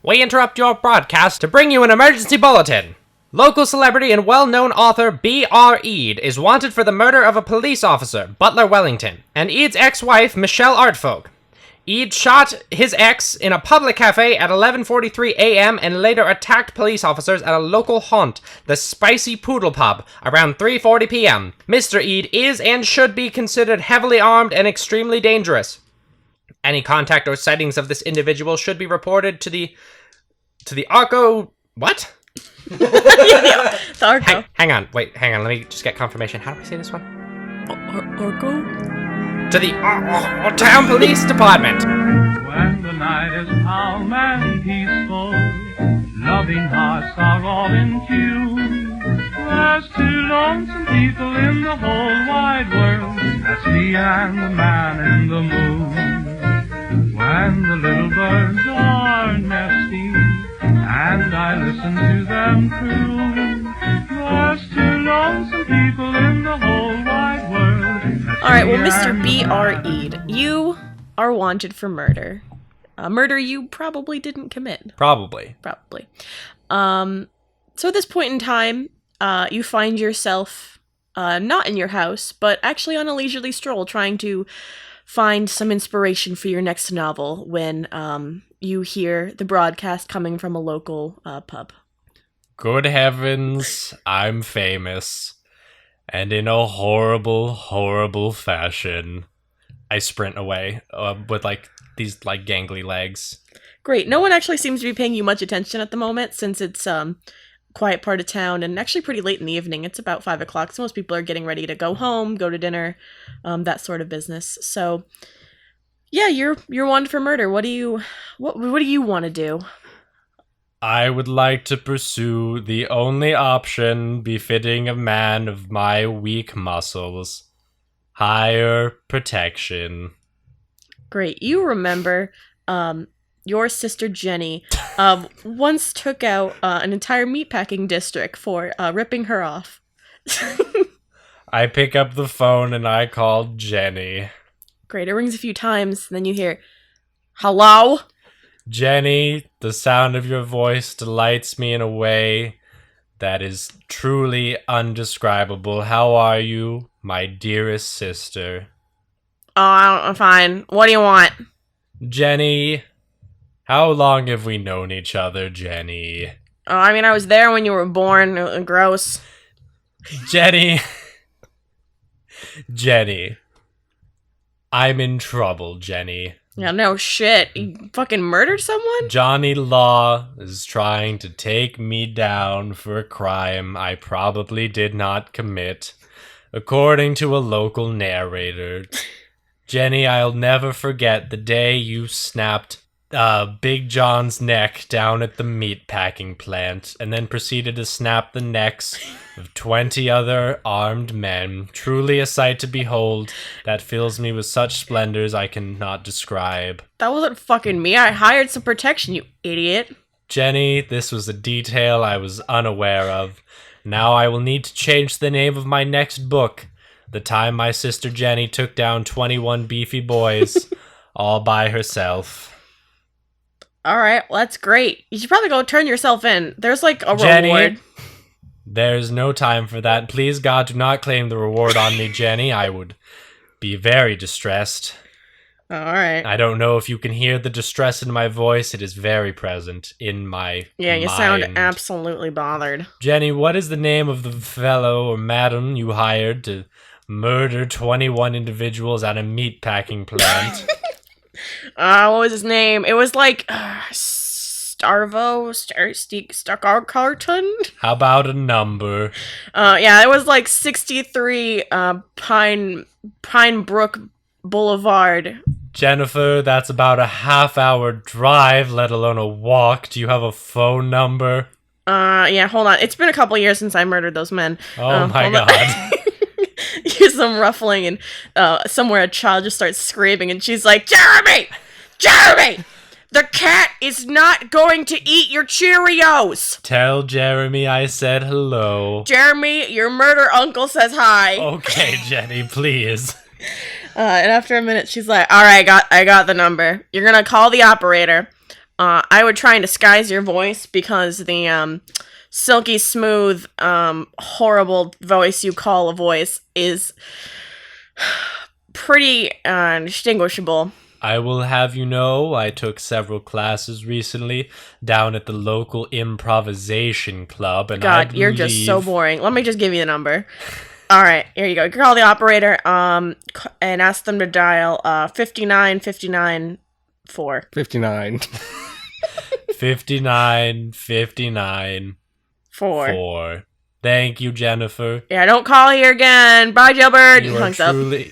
We interrupt your broadcast to bring you an emergency bulletin. Local celebrity and well-known author B.R. Eade is wanted for the murder of a police officer, Butler Wellington, and Eade's ex-wife, Michelle Artfolk. Eade shot his ex in a public cafe at 11:43 a.m. and later attacked police officers at a local haunt, the Spicy Poodle Pub, around 3:40 p.m. Mr. Eade is and should be considered heavily armed and extremely dangerous. Any contact or sightings of this individual should be reported to the Arco... What? The Arco. Hang on, let me just get confirmation. How do I say this one? Arco? To the Town Police Department. When the night is calm and peaceful, loving hearts are all in tune. There's two lonesome people in the whole wide world. That's me and the man in the moon. When the little birds are nesting and I listen to them croon, there's two lonesome people in the whole wide world. Alright, well, Mr. B.R. Eade, you are wanted for murder. Murder you probably didn't commit. Probably. So at this point in time, you find yourself not in your house, but actually on a leisurely stroll trying to find some inspiration for your next novel when you hear the broadcast coming from a local pub. Good heavens, I'm famous. And in a horrible, horrible fashion, I sprint away with these gangly legs. Great. No one actually seems to be paying you much attention at the moment since it's quiet part of town and actually pretty late in the evening. It's about 5 o'clock, so most people are getting ready to go home, go to dinner, that sort of business. So, yeah, you're wanted for murder. What do you want to do? I would like to pursue the only option befitting a man of my weak muscles. Higher protection. Great. You remember your sister Jenny once took out an entire meatpacking district for ripping her off. I pick up the phone and I call Jenny. Great. It rings a few times, and then you hear, "Hello?" Jenny, the sound of your voice delights me in a way that is truly undescribable. How are you, my dearest sister? Oh, I'm fine. What do you want? Jenny, how long have we known each other, Jenny? Oh, I mean, I was there when you were born. Gross. Jenny, I'm in trouble, Jenny. Yeah, no shit. You fucking murdered someone? Johnny Law is trying to take me down for a crime I probably did not commit, according to a local narrator. Jenny, I'll never forget the day you snapped Big John's neck down at the meatpacking plant, and then proceeded to snap the necks of 20 other armed men. Truly a sight to behold that fills me with such splendors I cannot describe. That wasn't fucking me. I hired some protection, you idiot. Jenny, this was a detail I was unaware of. Now I will need to change the name of my next book. The time my sister Jenny took down 21 beefy boys, all by herself. Alright, well, that's great. You should probably go turn yourself in. There's a Jenny, reward. There's no time for that. Please, God, do not claim the reward on me, Jenny. I would be very distressed. Alright. I don't know if you can hear the distress in my voice. It is very present in my Yeah, you mind. sound absolutely bothered. Jenny, what is the name of the fellow or madam you hired to murder 21 individuals at a meatpacking plant? What was his name? It was Starcarton? How about a number? Yeah, it was 63 Pine Brook Boulevard. Jennifer, that's about a half-hour drive, let alone a walk. Do you have a phone number? Yeah, hold on. It's been a couple years since I murdered those men. Oh my god. Here's some ruffling, and somewhere a child just starts screaming, and she's like, Jeremy! The cat is not going to eat your Cheerios! Tell Jeremy I said hello. Jeremy, your murder uncle says hi. Okay, Jenny, please. And after a minute, she's like, all right, I got the number. You're gonna call the operator. I would try and disguise your voice because the silky smooth, horrible voice you call a voice is pretty distinguishable. I will have you know, I took several classes recently down at the local improvisation club, and God, you're just so boring. Let me just give you the number. All right, here you go. You can call the operator and ask them to dial 5959-4. 59. 5959 4. Thank you, Jennifer. Yeah, don't call here again. Bye, Gilbert. You are Hunks up. truly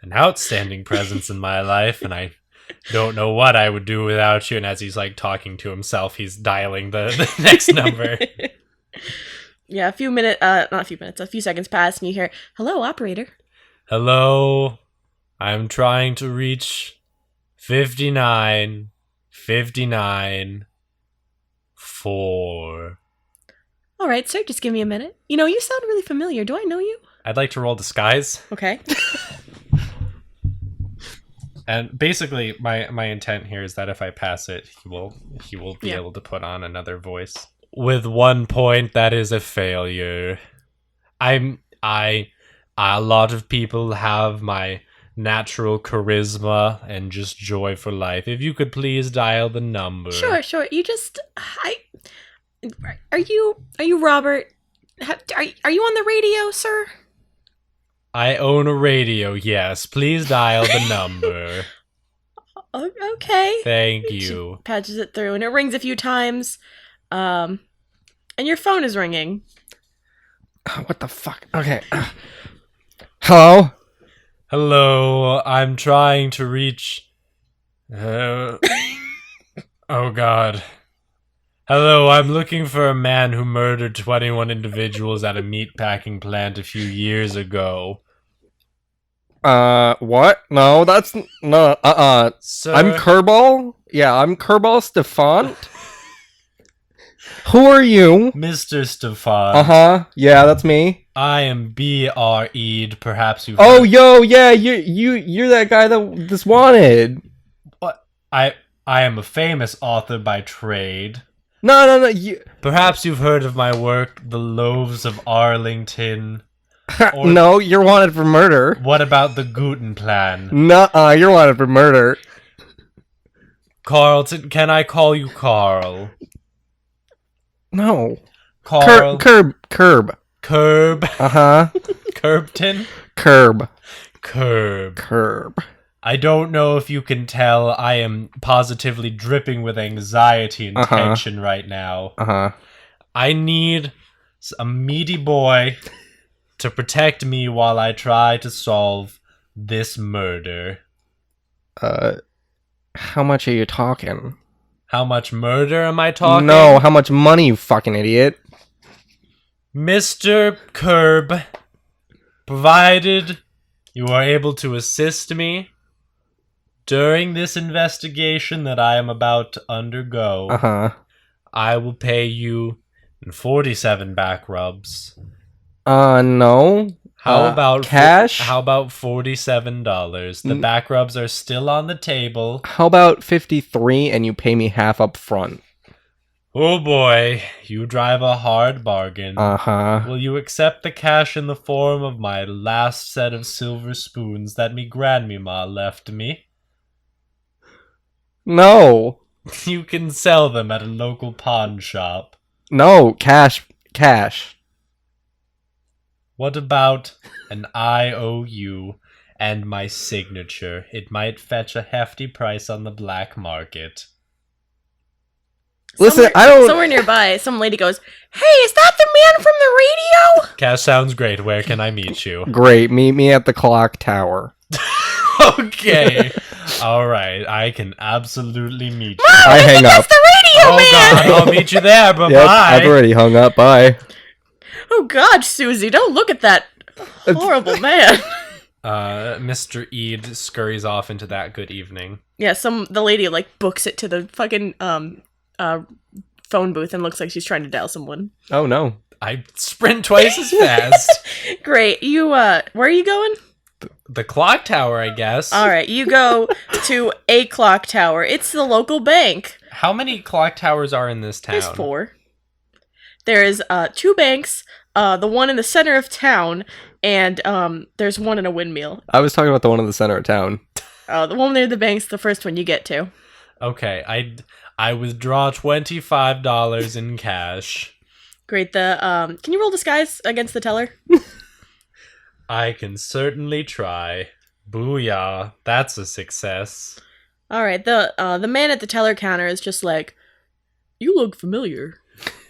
an outstanding presence in my life, and I don't know what I would do without you. And as he's like talking to himself, he's dialing the next number. Yeah, a few seconds pass, and you hear, "Hello, operator." Hello, I'm trying to reach 59 4. All right, sir, just give me a minute. You know, you sound really familiar. Do I know you? I'd like to roll disguise. Okay. And basically, my intent here is that if I pass it, he will be able to put on another voice. With 1 point, that is a failure. A lot of people have my natural charisma and just joy for life. If you could please dial the number. Sure. You just, are you Robert? Are you on the radio, sir? I own a radio, yes. Please dial the number. Okay. Thank She you. patches it through, and it rings a few times. And your phone is ringing. What the fuck? Okay. Hello? Hello, I'm trying to reach... oh god. Hello, I'm looking for a man who murdered 21 individuals at a meatpacking plant a few years ago. What? No, that's... No, Sir, I'm Kerbal? Yeah, I'm Kerbal Stefan. Who are you? Mr. Stefan. Uh-huh. Yeah, that's me. I am B.R.E'd. Perhaps you've Oh, heard- yo, yeah, you're that guy that's wanted. I am a famous author by trade. No, Perhaps you've heard of my work, The Loaves of Arlington. Or- no, you're wanted for murder. What about the Guten Plan? Nuh-uh, you're wanted for murder. Carlton, can I call you Carl? No. Carl. Curb. Curb. Uh-huh. Curbton? Curb. Curb. I don't know if you can tell, I am positively dripping with anxiety and tension right now. Uh-huh. I need a meaty boy to protect me while I try to solve this murder. How much are you talking? How much murder am I talking? No, how much money, you fucking idiot? Mr. Curb, provided you are able to assist me during this investigation that I am about to undergo, Uh-huh. I will pay you in 47 back rubs. No. How about cash? How about $47? The back rubs are still on the table. How about 53 and you pay me half up front? Oh boy, you drive a hard bargain. Uh-huh. Will you accept the cash in the form of my last set of silver spoons that me grandmama left me? No. You can sell them at a local pawn shop. No, cash. What about an IOU and my signature? It might fetch a hefty price on the black market. Listen, I don't... Somewhere nearby, some lady goes, "Hey, is that the man from the radio?" Cash sounds great. Where can I meet you? Great, meet me at the clock tower. Okay. Alright, I can absolutely meet you. I hang up. That's the radio Oh man! god, I'll meet you there. Bye-bye. Yep, I've already hung up. Bye. Oh God, Susie, don't look at that horrible man. Mr. Eid scurries off into that good evening. Yeah, the lady like books it to the fucking phone booth and looks like she's trying to dial someone. Oh, no. I sprint twice as fast. Great. You where are you going? The clock tower, I guess. All right, you go to a clock tower. It's the local bank. How many clock towers are in this town? There's 4. There's 2 banks, the one in the center of town, and there's one in a windmill. I was talking about the one in the center of town. The one near the bank's the first one you get to. Okay, I withdraw $25 in cash. Great. Can you roll disguise against the teller? I can certainly try. Booyah, that's a success. All right. The man at the teller counter is just like, you look familiar.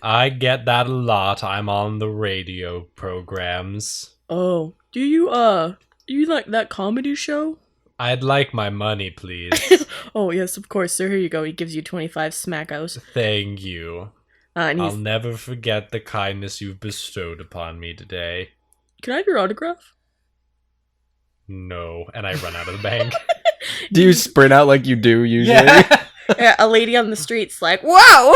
I get that a lot. I'm on the radio programs. Oh, do you like that comedy show? I'd like my money, please. Oh, yes, of course, sir. Here you go. He gives you 25 smackos. Thank you. And I'll never forget the kindness you've bestowed upon me today. Can I have your autograph? No, and I run out of the bank. Do you sprint out like you do usually? Yeah. Yeah, a lady on the street's like, whoa!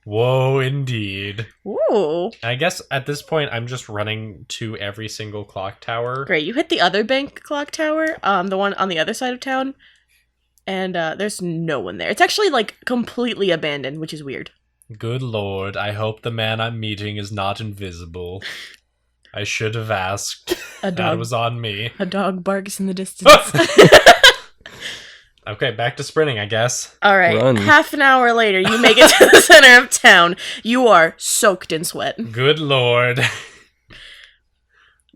Whoa, indeed. Whoa. I guess at this point, I'm just running to every single clock tower. Great. You hit the other bank clock tower, the one on the other side of town, and there's no one there. It's actually, like, completely abandoned, which is weird. Good lord, I hope the man I'm meeting is not invisible. I should have asked. A That dog. was on me. A dog barks in the distance. Okay, back to sprinting, I guess. All right. Run. Half an hour later, you make it to the center of town. You are soaked in sweat. Good lord.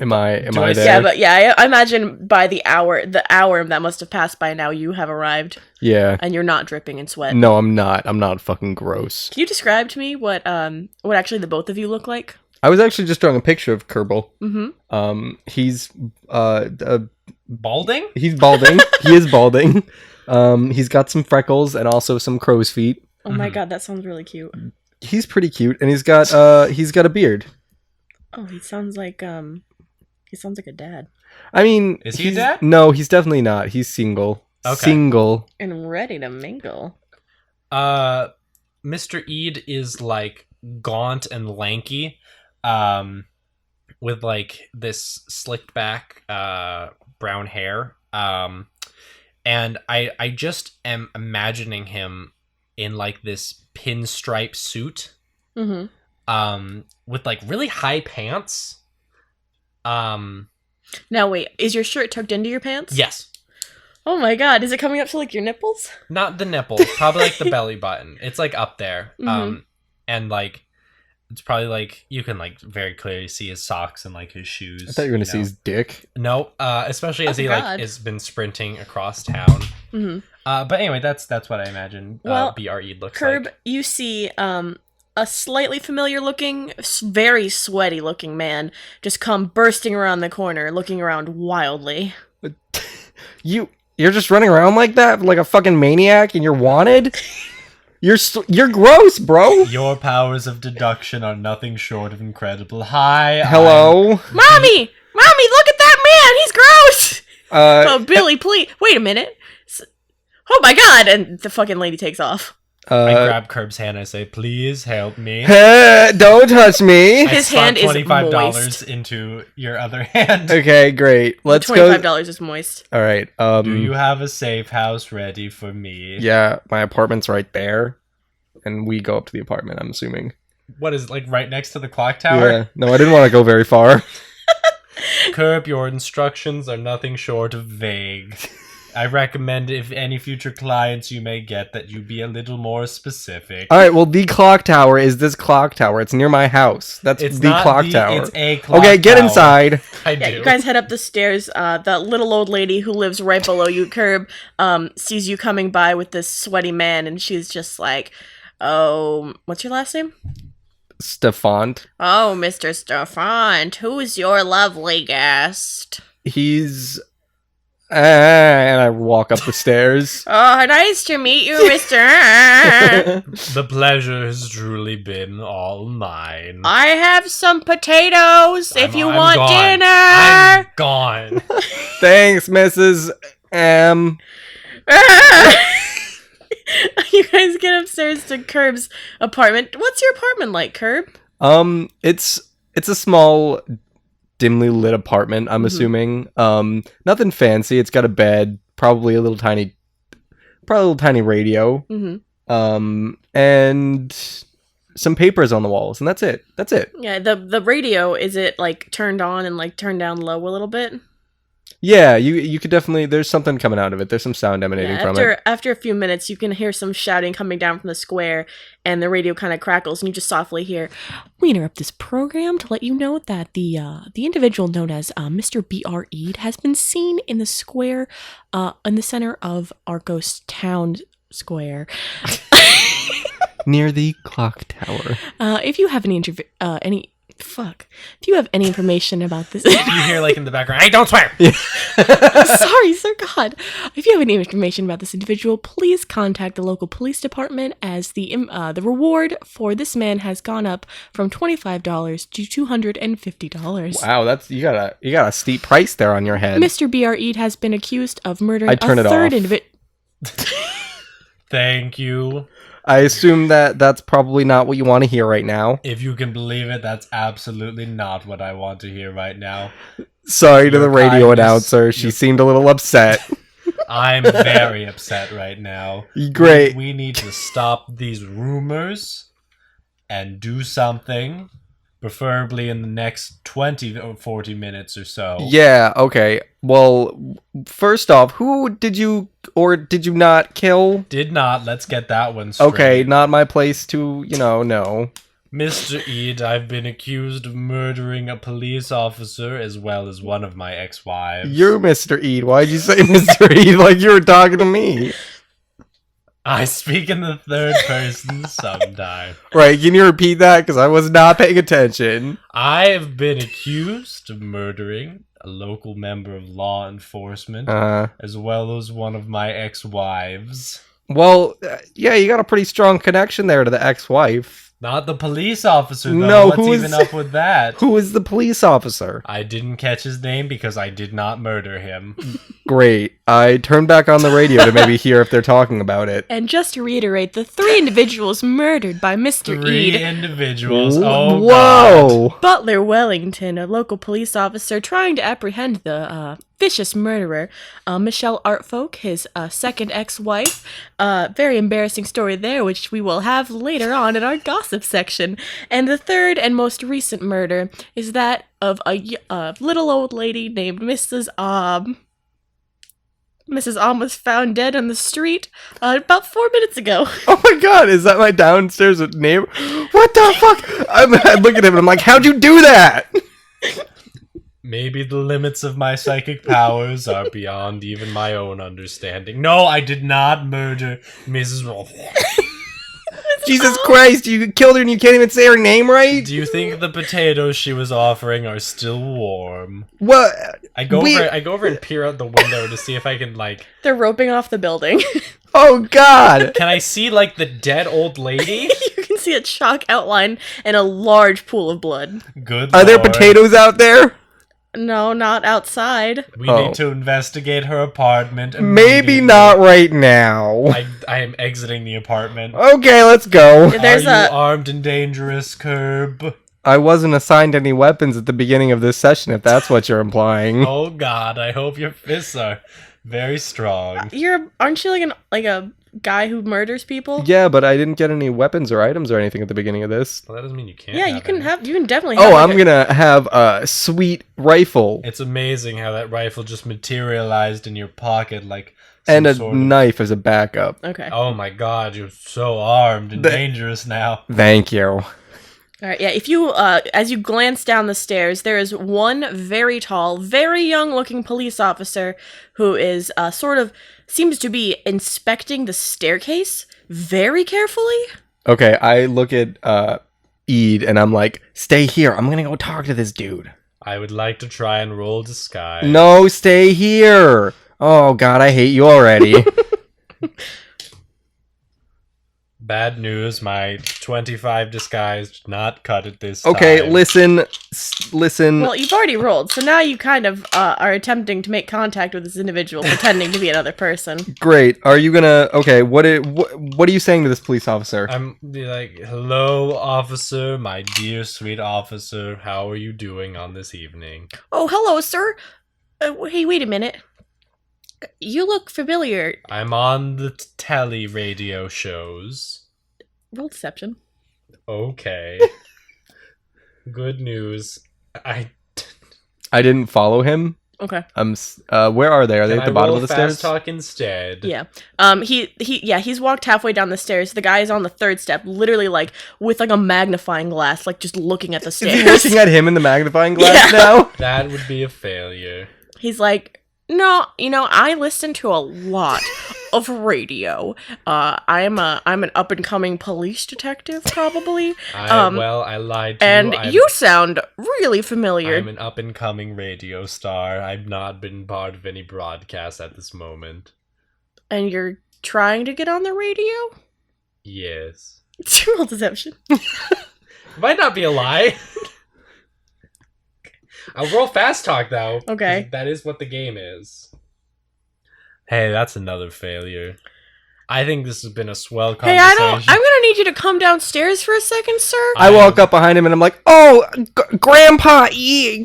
Am I Do I there? Yeah, but yeah, I imagine by the hour that must have passed by now, you have arrived, Yeah. and you're not dripping in sweat. No, I'm not. I'm not fucking gross. Can you describe to me what actually the both of you look like? I was actually just drawing a picture of Kerbal. Mm-hmm. He's Balding? he's balding. He is balding. He's got some freckles and also some crow's feet. Oh my god, that sounds really cute. He's pretty cute, and he's got a beard. Oh, he sounds like a dad. I mean, Is he a he's- dad? No, he's definitely not. He's single. Okay. Single. And ready to mingle. Mr. Eid is like gaunt and lanky, with like this slicked back brown hair. And I just am imagining him in like this pinstripe suit, Mm-hmm. with like really high pants. Now wait, is your shirt tucked into your pants? Yes. Oh my god, is it coming up to like your nipples? Not the nipples, probably like the belly button. It's like up there. Mhm. And like it's probably like you can like very clearly see his socks and like his shoes. I thought you were gonna see his dick. No, especially as Oh, he God. like has been sprinting across town. Mm-hmm. But anyway, that's what I imagine Well, BRE looks Curb, like. you see a slightly familiar looking, very sweaty looking man just come bursting around the corner, looking around wildly. You're just running around like that, like a fucking maniac, and you're wanted. You're gross, bro. Your powers of deduction are nothing short of incredible. Hi. Hello. Mommy, look at that man. He's gross. Oh, Uh, Billy, please wait a minute. Oh my god! And the fucking lady takes off. I grab Curb's hand and I say, "Please help me." Don't touch me. I His slap hand is $25 moist. into your other hand. Okay, great. Let's $25 go. is moist. All right. Do you have a safe house ready for me? Yeah, my apartment's right there, and we go up to the apartment. I'm assuming. What is it, like right next to the clock tower? Yeah. No, I didn't want to go very far. Curb, your instructions are nothing short of vague. I recommend if any future clients you may get that you be a little more specific. All right. Well, the clock tower is this clock tower. It's near my house. That's It's the not clock the- tower. It's a clock Okay, get tower. inside. I Yeah, do. you guys head up the stairs. The little old lady who lives right below you, Curb, sees you coming by with this sweaty man, and she's just like, "Oh, what's your last name?" Stefan. Oh, Mr. Stefan, who is your lovely guest? He's. And I walk up the stairs. Oh, nice to meet you, Mr. The pleasure has truly been all mine. I have some potatoes if you I'm want gone. dinner. I'm gone. Thanks, Mrs. M. You guys get upstairs to Curb's apartment. What's your apartment like, Curb? It's a small dimly lit apartment, I'm assuming. Nothing fancy. It's got a bed, probably a little tiny radio. And some papers on the walls, and that's it. Yeah, the radio, is it like turned on and like turned down low a little bit? Yeah, you could definitely, there's something coming out of it. There's some sound emanating from it. After a few minutes, you can hear some shouting coming down from the square, and the radio kind of crackles, and you just softly hear, "We interrupt this program to let you know that the individual known as Mr. B.R. Eid has been seen in the square in the center of Arcos Town Square." Near the clock tower. If you have if you have any information about this, You hear like in the background, "Hey, don't swear!" sorry, sir, God. If you have any information about this individual, please contact the local police department, as the reward for this man has gone up from $25 to $250. Wow, that's you got a steep price there on your head. Mr. B.R. Eid has been accused of murdering I turn a it third off. individual. Thank you. I assume that's probably not what you want to hear right now. If you can believe it, that's absolutely not what I want to hear right now. Sorry to Your the radio kindness, announcer. She seemed a little upset. I'm very upset right now. Great. We need to stop these rumors and do something, preferably in the next 20 or 40 minutes or so. Yeah, okay. Well, first off, who did you or did you not kill? Did not. Let's get that one straight. Okay, not my place to, know. Mr. Eid, I've been accused of murdering a police officer as well as one of my ex-wives. You're Mr. Eid. Why'd you say Mr. Eid like you were talking to me? I speak in the third person sometimes. Right, can you repeat that? Because I was not paying attention. I have been accused of murdering a local member of law enforcement, as well as one of my ex-wives. Well, yeah, you got a pretty strong connection there to the ex-wife. Not the police officer, though. No, What's even up with that? Who is the police officer? I didn't catch his name because I did not murder him. Great. I turned back on the radio to maybe hear if they're talking about it. And just to reiterate, the 3 individuals murdered by Mr. 3 Eid. individuals. Oh, Whoa! God. Butler Wellington, a local police officer trying to apprehend the vicious murderer, Michelle Artfolk, his second ex-wife. Very embarrassing story there, which we will have later on in our gossip section. And the third and most recent murder is that of a little old lady named Mrs. Mrs. Om was found dead on the street about 4 minutes ago. Oh my god, is that my downstairs neighbor? What the fuck? I look at him and I'm like, how'd you do that? Maybe the limits of my psychic powers are beyond even my own understanding. No, I did not murder Mrs. Wolf. Jesus Christ, you killed her and you can't even say her name right? Do you think the potatoes she was offering are still warm? What? I go over and peer out the window to see if I can, like... They're roping off the building. Oh god! Can I see, like, the dead old lady? You can see a chalk outline and a large pool of blood. Good Are there Lord. potatoes out there? No, not outside. We need to investigate her apartment. Maybe immediately. not right now. I am exiting the apartment. Okay, let's go. There's Are you armed and dangerous, Curb? I wasn't assigned any weapons at the beginning of this session, if that's what you're implying. Oh God, I hope your fists are very strong. Aren't you like a guy who murders people? Yeah, but I didn't get any weapons or items or anything at the beginning of this. Well, that doesn't mean you can't. Yeah, have you can any. you can definitely have Oh, like I'm gonna have a sweet rifle It's amazing how that rifle just materialized in your pocket like and some a sort of- knife as a backup. Okay. Oh my God, you're so armed and dangerous now. Thank you. All right, yeah, if you, as you glance down the stairs, there is one very tall, very young-looking police officer who is, seems to be inspecting the staircase very carefully. Okay, I look at Eid and I'm like, stay here. I'm gonna go talk to this dude. I would like to try and roll disguise. No, stay here. Oh god, I hate you already. Bad news, my 25 disguise did not cut it this time. Okay, listen. Well, you've already rolled, so now you kind of are attempting to make contact with this individual, pretending to be another person. Great. Are you gonna... Okay, what are you saying to this police officer? I'm like, hello, officer, my dear sweet officer. How are you doing on this evening? Oh, hello, sir. Hey, wait a minute. You look familiar. I'm on the telly radio shows. Roll deception. Okay. Good news. I didn't follow him. Okay. Where are they? Are they Can at the I bottom roll of the fast stairs? talk instead. Yeah. He's walked halfway down the stairs. The guy is on the third step, literally like with like a magnifying glass, like just looking at the Is stairs. he looking at him in the magnifying glass now? That would be a failure. He's like, no, I listen to a lot of radio. I'm an up and coming police detective, probably. I lied to and you. you sound really familiar. I'm an up and coming radio star. I've not been part of any broadcast at this moment. And you're trying to get on the radio? Yes. Roll deception. Might not be a lie. I'll roll fast talk though. Okay. That is what the game is. Hey, that's another failure. I think this has been a swell Hey, conversation. I'm gonna need you to come downstairs for a second, sir. I walk up behind him and I'm like, "Oh, Grandpa Edward,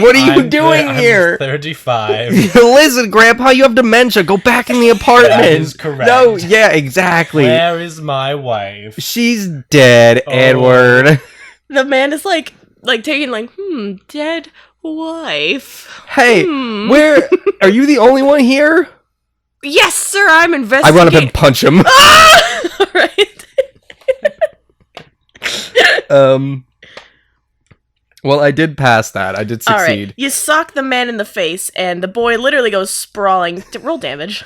what are you doing I'm here?" 35. Listen, Grandpa, you have dementia. Go back in the apartment. That is correct. No, yeah, exactly. Where is my wife? She's dead, Oh. Edward. The man is like taking dead wife. Hey, where are you? The only one here? Yes, sir. I'm I investigating. run up and punch him. All right. Well, I did pass that. I did All succeed. right. You sock the man in the face, and the boy literally goes sprawling. Roll damage.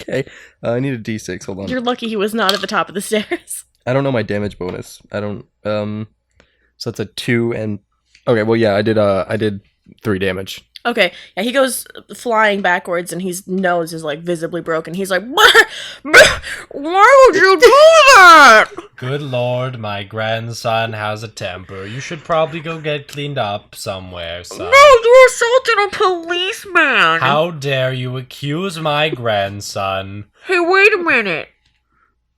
Okay. I need a d6. Hold on. You're lucky he was not at the top of the stairs. I don't know my damage bonus. I don't. So that's a 2 and. Okay. Well, yeah, I did 3 damage. Okay, yeah, he goes flying backwards, and his nose is visibly broken. He's like, why would you do that? Good lord, my grandson has a temper. You should probably go get cleaned up somewhere, son. No, you assaulted a policeman. How dare you accuse my grandson? Hey, wait a minute.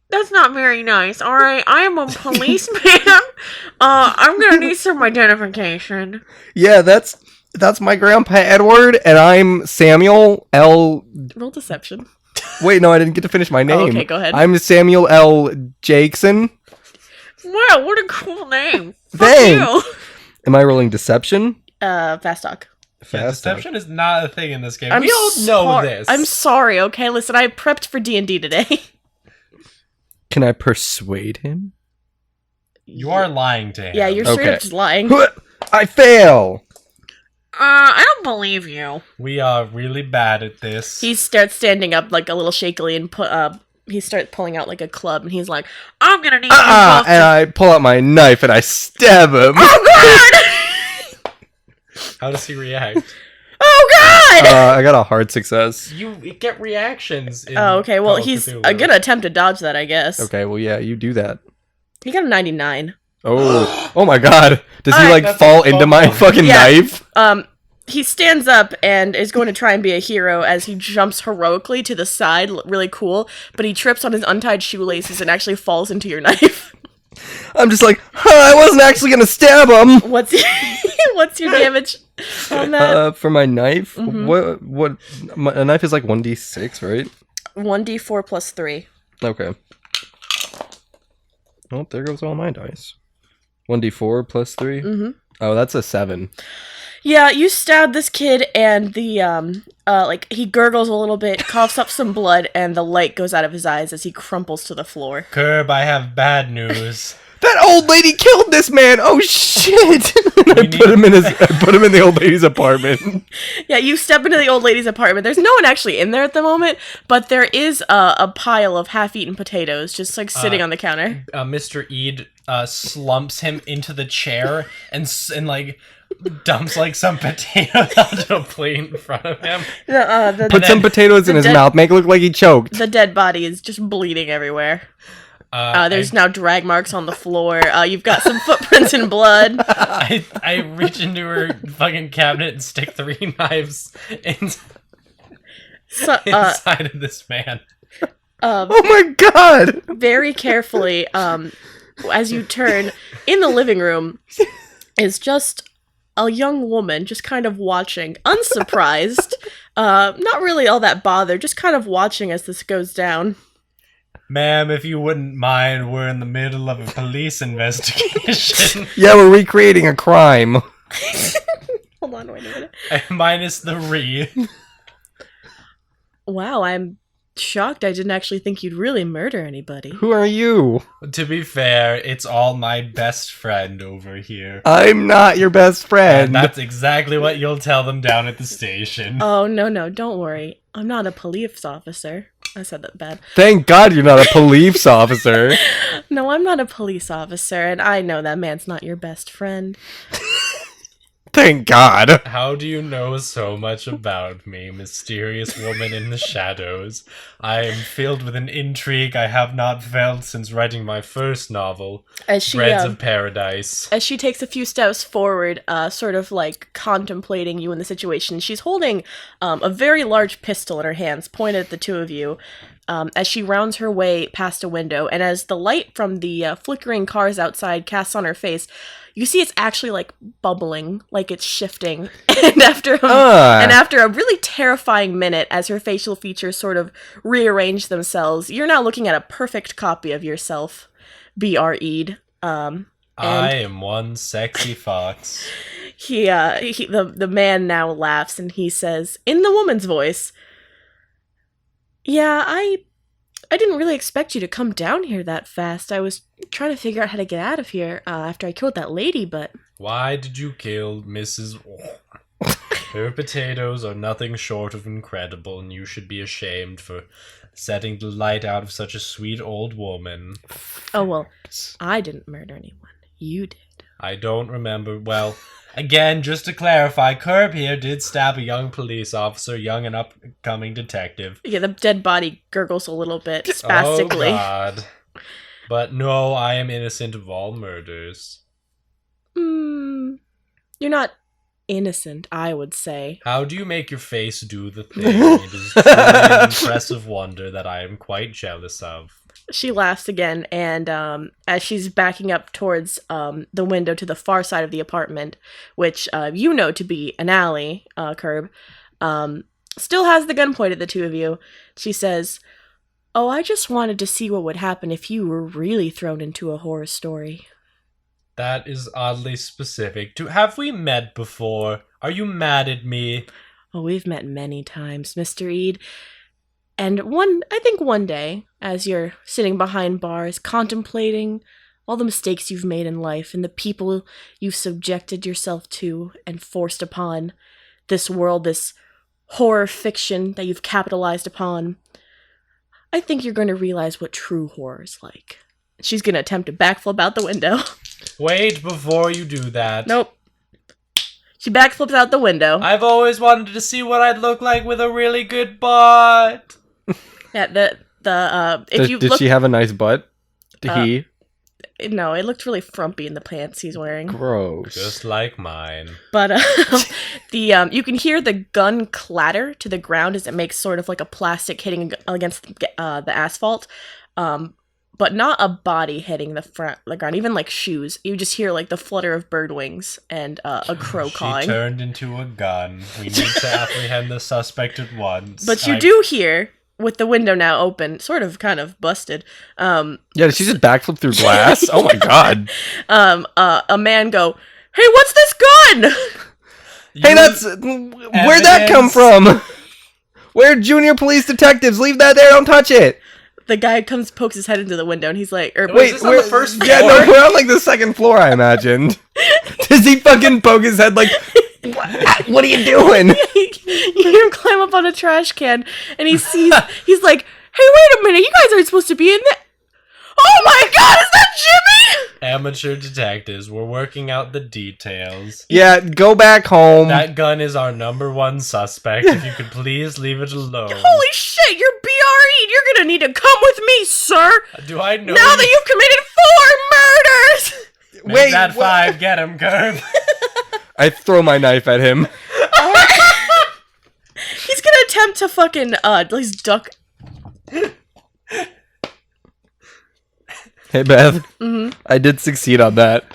That's not very nice, alright? I am a policeman. I'm gonna need some identification. Yeah, that's my grandpa Edward, and I'm Samuel L. Roll deception. Wait, no, I didn't get to finish my name. Oh, okay, go ahead. I'm Samuel L. Jackson. Wow, what a cool name. Thanks. Am I rolling deception? Fast talk. Fast Deception is not a thing in this game. I'm We all know this. I'm sorry, okay? Listen, I prepped for D&D today. Can I persuade him? You are lying to him. Yeah, you're straight Okay. up just lying. I fail. I don't believe you. We are really bad at this. He starts standing up a little shakily and he starts pulling out a club and he's like, I'm gonna need you both And I pull out my knife and I stab him. Oh god! How does he react? Oh god! I got a hard success. You get reactions. In Oh, okay, well Call of he's Cthulhu. gonna attempt to dodge that, I guess. Okay, well, yeah, you do that. He got a 99. Oh my god. Does he, Alright, that's fall a into my fumble. fucking Yeah. knife? He stands up and is going to try and be a hero as he jumps heroically to the side, really cool, but he trips on his untied shoelaces and actually falls into your knife. I'm just like, I wasn't actually gonna stab him. What's your damage on that? For my knife? Mm-hmm. A knife is 1d6, right? 1d4 plus 3. Okay. Oh, there goes all my dice. 1d4 plus 3? Mm-hmm. Oh, that's a 7. Yeah, you stab this kid and the, he gurgles a little bit, coughs up some blood, and the light goes out of his eyes as he crumples to the floor. Curb, I have bad news. That old lady killed this man! Oh shit! And I put him in the old lady's apartment. Yeah, you step into the old lady's apartment. There's no one actually in there at the moment, but there is a pile of half-eaten potatoes just sitting on the counter. Mr. Eid slumps him into the chair and dumps like some potatoes onto a plate in front of him. Put some potatoes in his mouth, make it look like he choked. The dead body is just bleeding everywhere. There's now drag marks on the floor. You've got some footprints in blood. I reach into her fucking cabinet and stick 3 knives inside of this man. Oh my god! Very carefully, as you turn, in the living room is just a young woman just kind of watching, unsurprised, not really all that bothered, just kind of watching as this goes down. Ma'am, if you wouldn't mind, we're in the middle of a police investigation. Yeah, we're recreating a crime. Hold on, wait a minute. Minus the re. Wow, I'm shocked. I didn't actually think you'd really murder anybody. Who are you? To be fair, it's all my best friend over here. I'm not your best friend. And that's exactly what you'll tell them down at the station. Oh, no, don't worry. I'm not a police officer. I said that bad. Thank God you're not a police officer. No, I'm not a police officer, and I know that man's not your best friend. Thank God. How do you know so much about me, mysterious woman in the shadows? I am filled with an intrigue I have not felt since writing my first novel, Breads of Paradise. As she takes a few steps forward, sort of like contemplating you in the situation, she's holding a very large pistol in her hands, pointed at the two of you, as she rounds her way past a window, and as the light from the flickering cars outside casts on her face, you see it's actually like bubbling, like it's shifting. And after a really terrifying minute, as her facial features sort of rearrange themselves, you're now looking at a perfect copy of yourself, BRE'd. I am one sexy fox. The man now laughs and he says, in the woman's voice, "Yeah, I didn't really expect you to come down here that fast. I was trying to figure out how to get out of here after I killed that lady, but..." Why did you kill Mrs. Her potatoes are nothing short of incredible, and you should be ashamed for setting the light out of such a sweet old woman. Oh, well, I didn't murder anyone. You did. I don't remember. Well, again, just to clarify, Curb here did stab a young police officer, young and upcoming detective. Yeah, the dead body gurgles a little bit spastically. Oh, God. But no, I am innocent of all murders. You're not innocent, I would say. How do you make your face do the thing? It is truly an impressive wonder that I am quite jealous of. She laughs again, and as she's backing up towards the window to the far side of the apartment, which you know to be an alley, Curb, still has the gun pointed at the two of you, she says, "Oh, I just wanted to see what would happen if you were really thrown into a horror story." That is oddly specific. Have we met before? Are you mad at me? Oh, we've met many times, Mr. Eade. And I think one day, as you're sitting behind bars, contemplating all the mistakes you've made in life and the people you've subjected yourself to and forced upon this world, this horror fiction that you've capitalized upon, I think you're going to realize what true horror is like. She's going to attempt to backflip out the window. Wait before you do that. Nope. She backflips out the window. I've always wanted to see what I'd look like with a really good butt. Yeah, Did she have a nice butt? Did he? No, it looked really frumpy in the pants he's wearing. Gross. Just like mine. But you can hear the gun clatter to the ground as it makes sort of like a plastic hitting against the asphalt. But not a body hitting the ground, even like shoes. You just hear like the flutter of bird wings and a crow cawing. She turned into a gun. We need to apprehend the suspect at once. But you do hear, with the window now open, sort of kind of busted. Yeah, did she just backflip through glass? Oh my God. A man go, "Hey, what's this gun?" Hey, where'd that come from? Where junior police detectives? Leave that there, don't touch it. The guy pokes his head into the window, and he's like, wait, we're on the first floor? Yeah, no, we're on like the second floor, I imagined. Does he fucking poke his head like, what are you doing? You hear him climb up on a trash can, and he's like, "Hey, wait a minute, you guys aren't supposed to be in there." Oh my god, is that Jimmy? Amateur detectives, we're working out the details. Yeah, go back home. That gun is our #1 suspect. If you could please leave it alone. Holy shit, you're BRE. You're gonna need to come with me, sir. Do I know Now that you've committed 4 murders. Make Wait, that what? 5, get him, Curb. I throw my knife at him. He's gonna attempt to fucking, at least duck. Hey, Beth. I did succeed on that.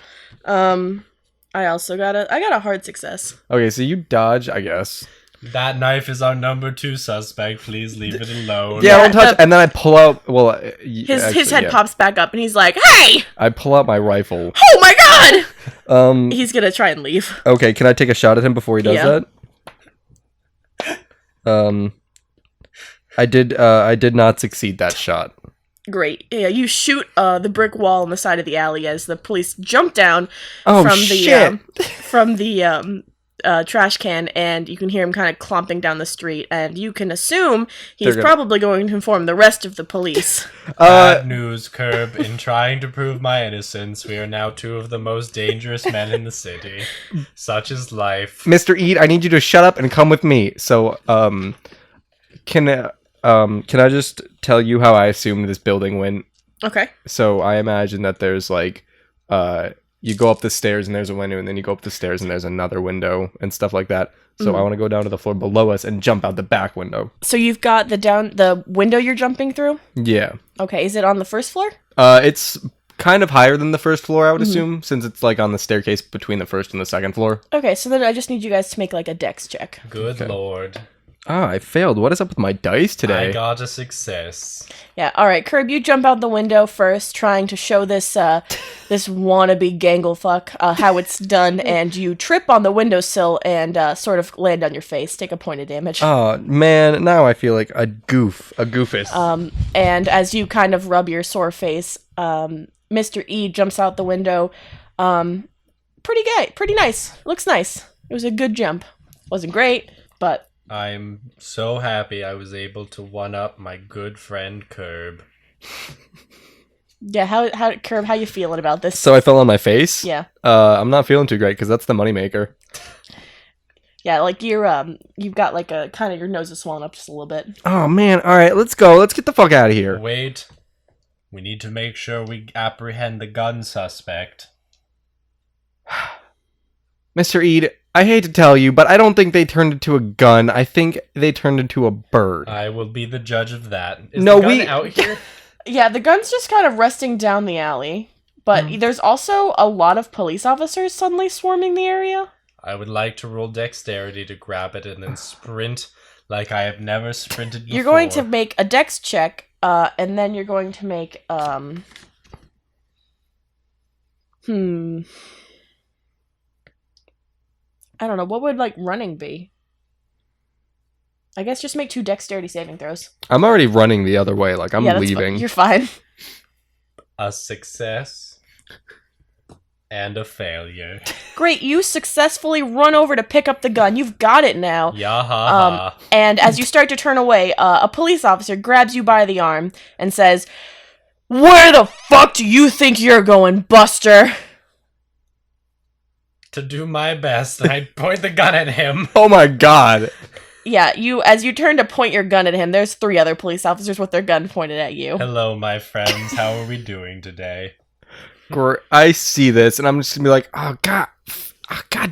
I also got a hard success. Okay, so you dodge, I guess. That knife is our #2 suspect. Please leave it alone. Yeah, I Yeah, don't touch. And then I pull out. Well, His head pops back up and he's like, "Hey! I pull out my rifle. Oh my god!" He's gonna try and leave. Okay, can I take a shot at him before he does Yeah. that? I did not succeed that shot. Great. Yeah, you shoot the brick wall on the side of the alley as the police jump down Oh, from shit. the trash can, and you can hear him kind of clomping down the street, and you can assume he's They're gonna- probably going to inform the rest of the police. Bad news, Curb. In trying to prove my innocence, we are now 2 of the most dangerous men in the city. Such is life. Mr. Ead, I need you to shut up and come with me. So, can I just tell you how I assumed this building went? Okay. So I imagine that there's like, you go up the stairs and there's a window, and then you go up the stairs and there's another window and stuff like that. So I want to go down to the floor below us and jump out the back window. So you've got the window you're jumping through? Yeah. Okay, is it on the first floor? It's kind of higher than the first floor, I would assume, since it's like on the staircase between the first and the second floor. Okay, so then I just need you guys to make like a dex check. Good lord. Ah, I failed. What is up with my dice today? I got a success. Yeah, alright, Curb, you jump out the window first, trying to show this this wannabe ganglefuck how it's done, and you trip on the windowsill and sort of land on your face, take a point of damage. Oh, man, now I feel like a goofus. And as you kind of rub your sore face, Mr. E jumps out the window. Pretty nice. Looks nice. It was a good jump. Wasn't great, but I'm so happy I was able to one-up my good friend Curb. yeah, how Curb, how you feeling about this? So I fell on my face? Yeah. I'm not feeling too great, because that's the moneymaker. Yeah, like you've got like a kind of your nose is swollen up just a little bit. Oh, man. All right, let's go. Let's get the fuck out of here. Wait. We need to make sure we apprehend the gun suspect. Mr. Ead, I hate to tell you, but I don't think they turned into a gun. I think they turned into a bird. I will be the judge of that. Is No, the gun we- out here? Yeah, the gun's just kind of resting down the alley, but there's also a lot of police officers suddenly swarming the area. I would like to roll dexterity to grab it and then sprint like I have never sprinted before. You're going to make a dex check, and then you're going to make I don't know, what would like running be? I guess just make 2 dexterity saving throws. I'm already running the other way. Like, I'm Yeah, that's leaving. You're fine. A success and a failure. Great, you successfully run over to pick up the gun. You've got it now. Yaha. And as you start to turn away, a police officer grabs you by the arm and says, "Where the fuck do you think you're going, Buster?" To do my best, I point the gun at him. Oh my god. Yeah, as you turn to point your gun at him, there's 3 other police officers with their gun pointed at you. Hello, my friends. How are we doing today? I see this, and I'm just gonna be like, oh god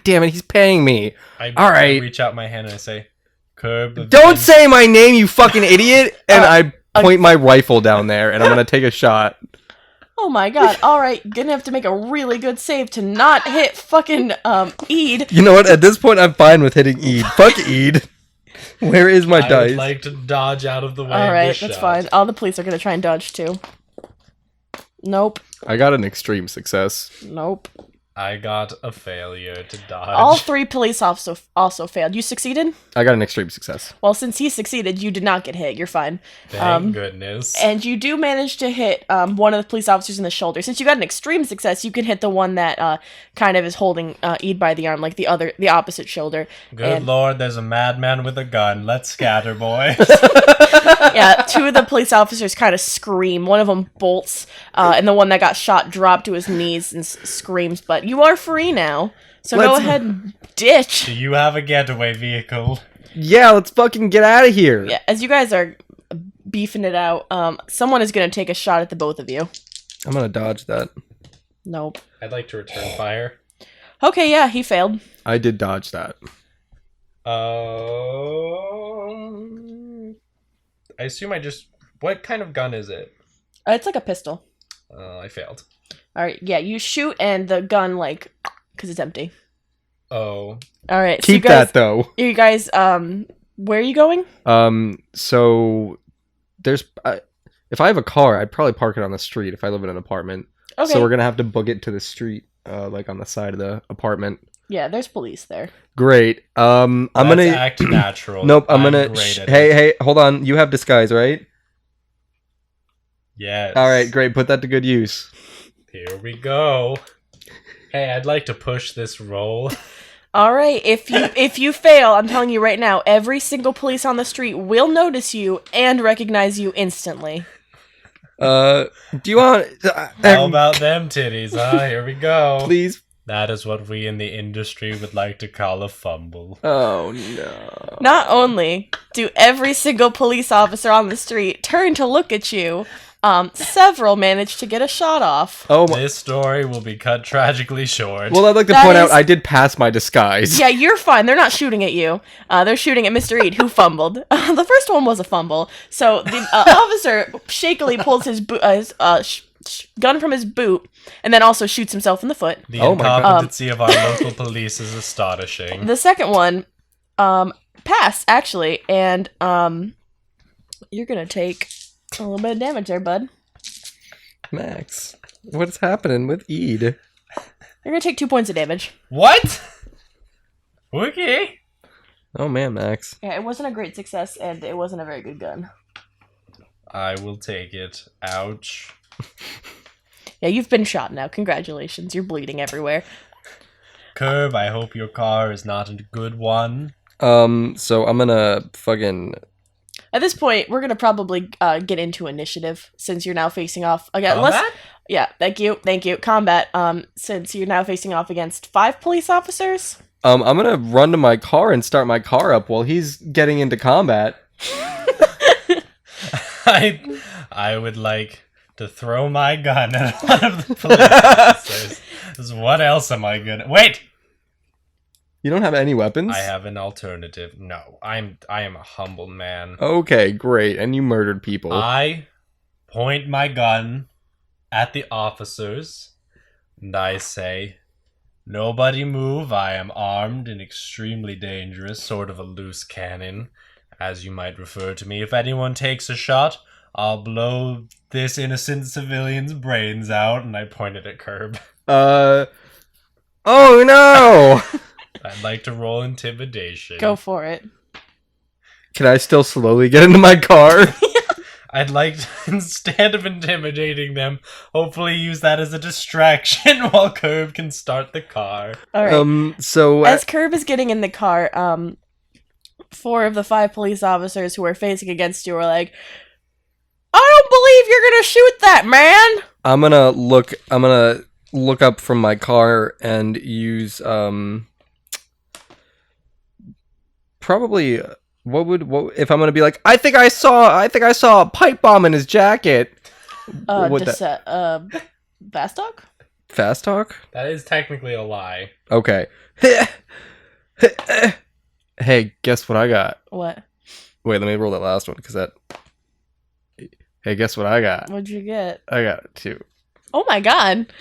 damn it, he's paying me. All right. I reach out my hand and I say, Curb. Don't say my name, you fucking idiot! And I point my rifle down there, and I'm gonna take a shot. Oh my god, alright, gonna have to make a really good save to not hit fucking, Eid. You know what? At this point, I'm fine with hitting Eid. Fuck Eid. Where is my I dice? would like to dodge out of the way of Alright, this that's shot. fine. All the police are gonna try and dodge too. Nope. I got an extreme success. Nope. I got a failure to dodge. All 3 police officers also failed. You succeeded? I got an extreme success. Well, since he succeeded, you did not get hit. You're fine. Thank goodness. And you do manage to hit one of the police officers in the shoulder. Since you got an extreme success, you can hit the one that kind of is holding Ede by the arm, like the opposite shoulder. Good lord, there's a madman with a gun. Let's scatter, boys. Yeah, 2 of the police officers kind of scream. One of them bolts, and the one that got shot dropped to his knees and screams. But you are free now, so go ahead and ditch. Do you have a getaway vehicle? Yeah, let's fucking get out of here. Yeah, as you guys are beefing it out, someone is going to take a shot at the both of you. I'm gonna dodge that. Nope. I'd like to return fire. Okay, yeah, he failed. I did dodge that. I assume what kind of gun is it? It's like a pistol. I failed. All right, yeah, you shoot and the gun, like, because it's empty. Oh. All right, Keep so you guys, that though. You guys, where are you going? So there's if I have a car, I'd probably park it on the street if I live in an apartment. Okay. So we're gonna have to book it to the street, like on the side of the apartment. Yeah, there's police there. Great. I'm gonna act natural. Nope. I'm gonna. great at it. Hey, hold on. You have disguise, right? Yes. All right, great. Put that to good use. Here we go. Hey, I'd like to push this roll. All right, if you fail, I'm telling you right now, every single police on the street will notice you and recognize you instantly. Do you want? How about them titties, huh? Here we go. Please. That is what we in the industry would like to call a fumble. Oh no. Not only do every single police officer on the street turn to look at you, several manage to get a shot off. Oh my. This story will be cut tragically short. Well, I'd like to point out I did pass my disguise. Yeah, you're fine. They're not shooting at you. They're shooting at Mr. Ede, who fumbled. The first one was a fumble. So the officer shakily pulls his gun from his boot and then also shoots himself in the foot. The Oh my God. incompetency of our local police is astonishing. The second one passed, actually, and you're going to take a little bit of damage there, bud. Max, what's happening with Ede? You're going to take 2 points of damage. What? Okay. Oh man, Max. Yeah, it wasn't a great success, and it wasn't a very good gun. I will take it. Ouch. Yeah, you've been shot now. Congratulations. You're bleeding everywhere. Curb, I hope your car is not a good one. So I'm gonna fucking. At this point, we're gonna probably get into initiative since you're now facing off again. Combat? Yeah, thank you. Combat. Since you're now facing off against 5 police officers. I'm gonna run to my car and start my car up while he's getting into combat. I would like to throw my gun at one of the police officers. 'Cause what else am I gonna... Wait! You don't have any weapons? I have an alternative. No, I am a humble man. Okay, great. And you murdered people. I point my gun at the officers, and I say, "Nobody move, I am armed and extremely dangerous, sort of a loose cannon, as you might refer to me. If anyone takes a shot, I'll blow this innocent civilian's brains out," and I pointed at Curb. Oh no! I'd like to roll intimidation. Go for it. Can I still slowly get into my car? I'd like to, instead of intimidating them, hopefully use that as a distraction while Curb can start the car. All right. So as Curb is getting in the car, 4 of the 5 police officers who are facing against you are like, "I don't believe you're gonna shoot that man." I'm gonna look up from my car and use probably what if I'm gonna be like, I think I saw a pipe bomb in his jacket. Fast talk? Fast talk? That is technically a lie. Okay. Hey, guess what I got? What? Wait, let me roll that last one because that. Hey, guess what I got? What'd you get? I got it too. Oh my god.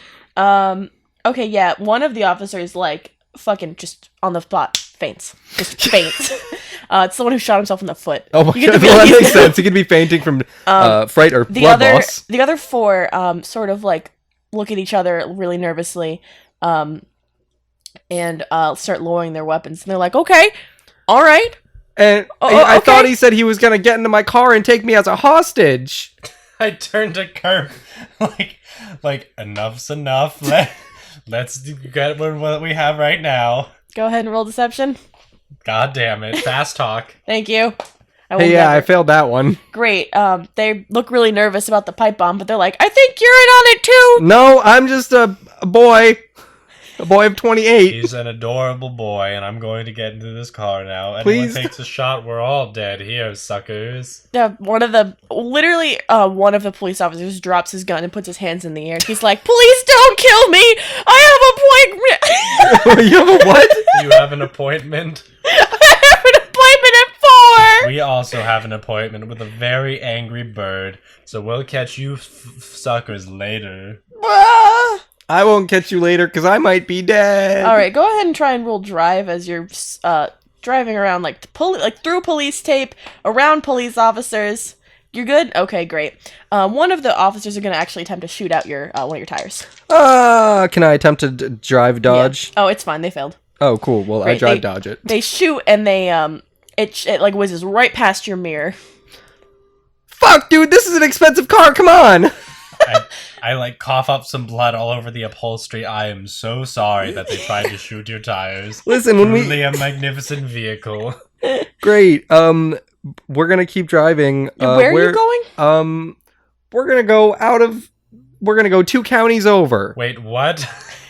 Okay, yeah, one of the officers, like, fucking just on the spot faints. Just faints. It's the one who shot himself in the foot. Oh my god, well, that makes sense. He could be fainting from fright or blood loss. The other 4 sort of, like, look at each other really nervously, and start lowering their weapons. And they're like, okay, all right. And I thought he said he was gonna get into my car and take me as a hostage. I turned to Kurt like enough's enough. Let's get what we have right now. Go ahead and roll deception. God damn it. Fast talk. Thank you. I failed that one. Great. They look really nervous about the pipe bomb, but they're like, I think you're in on it too. No, I'm just a boy. A boy of 28. He's an adorable boy, and I'm going to get into this car now. Please. Anyone takes a shot, we're all dead here, suckers. One of the police officers drops his gun and puts his hands in the air. He's like, please don't kill me. I have a point. You have a what? You have an appointment? I have an appointment at 4. We also have an appointment with a very angry bird, so we'll catch you suckers later. I won't catch you later because I might be dead. All right, go ahead and try and roll drive as you're driving around through police tape, around police officers. You're good? Okay, great. One of the officers are going to actually attempt to shoot out your one of your tires. Can I attempt to drive dodge? Yeah. Oh, it's fine. They failed. Oh, cool. Well, great. I drive dodge it. They shoot and they it like whizzes right past your mirror. Fuck, dude, this is an expensive car. Come on. I like cough up some blood all over the upholstery. I am so sorry that they tried to shoot your tires. Listen, Truly a magnificent vehicle. Great. We're gonna keep driving. Where are you going? We're gonna go 2 counties over. Wait, what?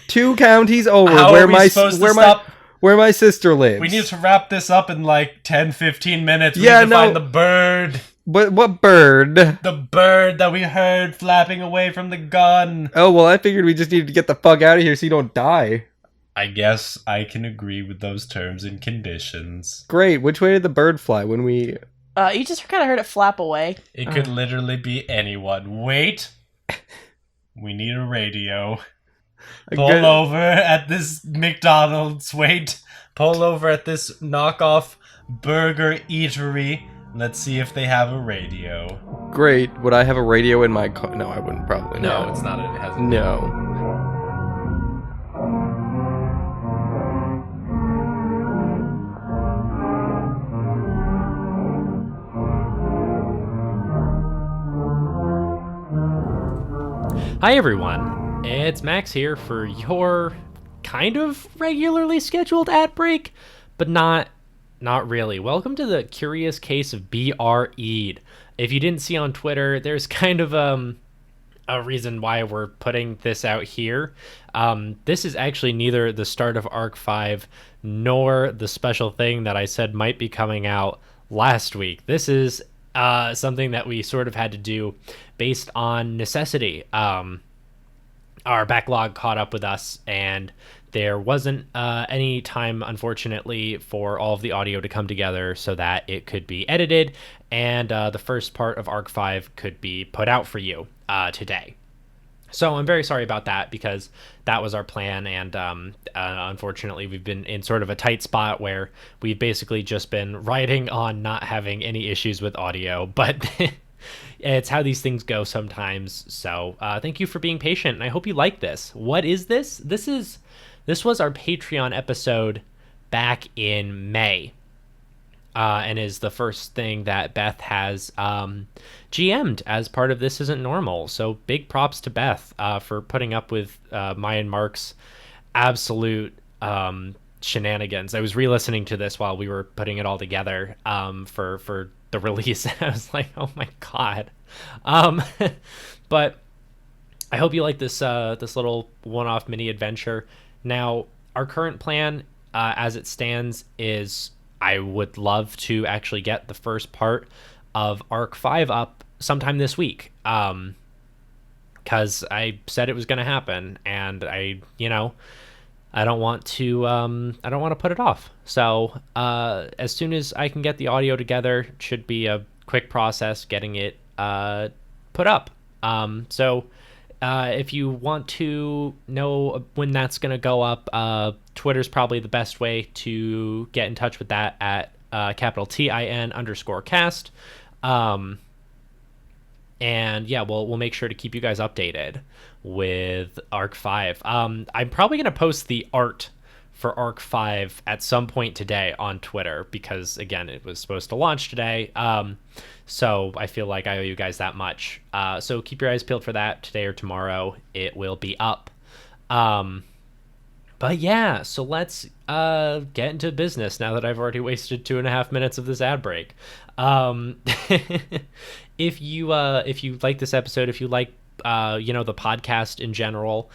2 counties over. How are we supposed to stop? Where my sister lives. We need to wrap this up in like 10-15 minutes. We need to find the bird. What bird? The bird that we heard flapping away from the gun. Oh, well, I figured we just needed to get the fuck out of here so you don't die. I guess I can agree with those terms and conditions. Great. Which way did the bird fly when we... You just kind of heard it flap away. It could literally be anyone. Wait. We need a radio. Pull over at this McDonald's. Wait. Pull over at this knockoff burger eatery. Let's see if they have a radio. Great. Would I have a radio in my car? No, I wouldn't probably. No, it's not. It hasn't. No. Hi, everyone. It's Max here for your kind of regularly scheduled ad break, but not really. Welcome to the curious case of B.R. Eid. If you didn't see on Twitter, there's kind of a reason why we're putting this out here. This is actually neither the start of Arc 5 nor the special thing that I said might be coming out last week. This is something that we sort of had to do based on necessity. Our backlog caught up with us, and there wasn't any time, unfortunately, for all of the audio to come together so that it could be edited and the first part of Arc 5 could be put out for you today. So I'm very sorry about that, because that was our plan, and unfortunately we've been in sort of a tight spot where we've basically just been riding on not having any issues with audio, but it's how these things go sometimes. So thank you for being patient, and I hope you like this. What is this? This was our Patreon episode back in May, and is the first thing that Beth has GM'd as part of This Isn't Normal. So big props to Beth for putting up with my and Mark's absolute shenanigans. I was re-listening to this while we were putting it all together for the release, and I was like, oh my god. But I hope you like this little one-off mini adventure. Now, our current plan as it stands is I would love to actually get the first part of Arc 5 up sometime this week, because I said it was going to happen, and I don't want to put it off. So as soon as I can get the audio together, it should be a quick process getting it put up. So if you want to know when that's going to go up, Twitter's probably the best way to get in touch with that at capital TIN_cast. And yeah, we'll make sure to keep you guys updated with Arc 5. I'm probably going to post the art for Arc 5 at some point today on Twitter because, again, it was supposed to launch today. So I feel like I owe you guys that much. So keep your eyes peeled for that. Today or tomorrow, it will be up. But yeah, so let's get into business now that I've already wasted 2.5 minutes of this ad break. If you like this episode, if you like the podcast in general,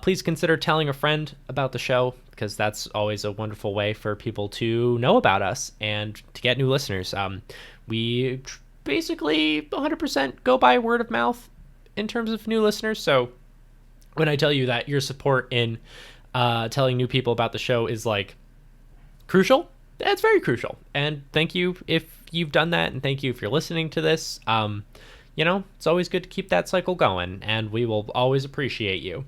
please consider telling a friend about the show, because that's always a wonderful way for people to know about us and to get new listeners. We basically 100% go by word of mouth in terms of new listeners. So when I tell you that your support in telling new people about the show is like crucial, that's very crucial. And thank you if you've done that, and thank you if you're listening to this. It's always good to keep that cycle going, and we will always appreciate you.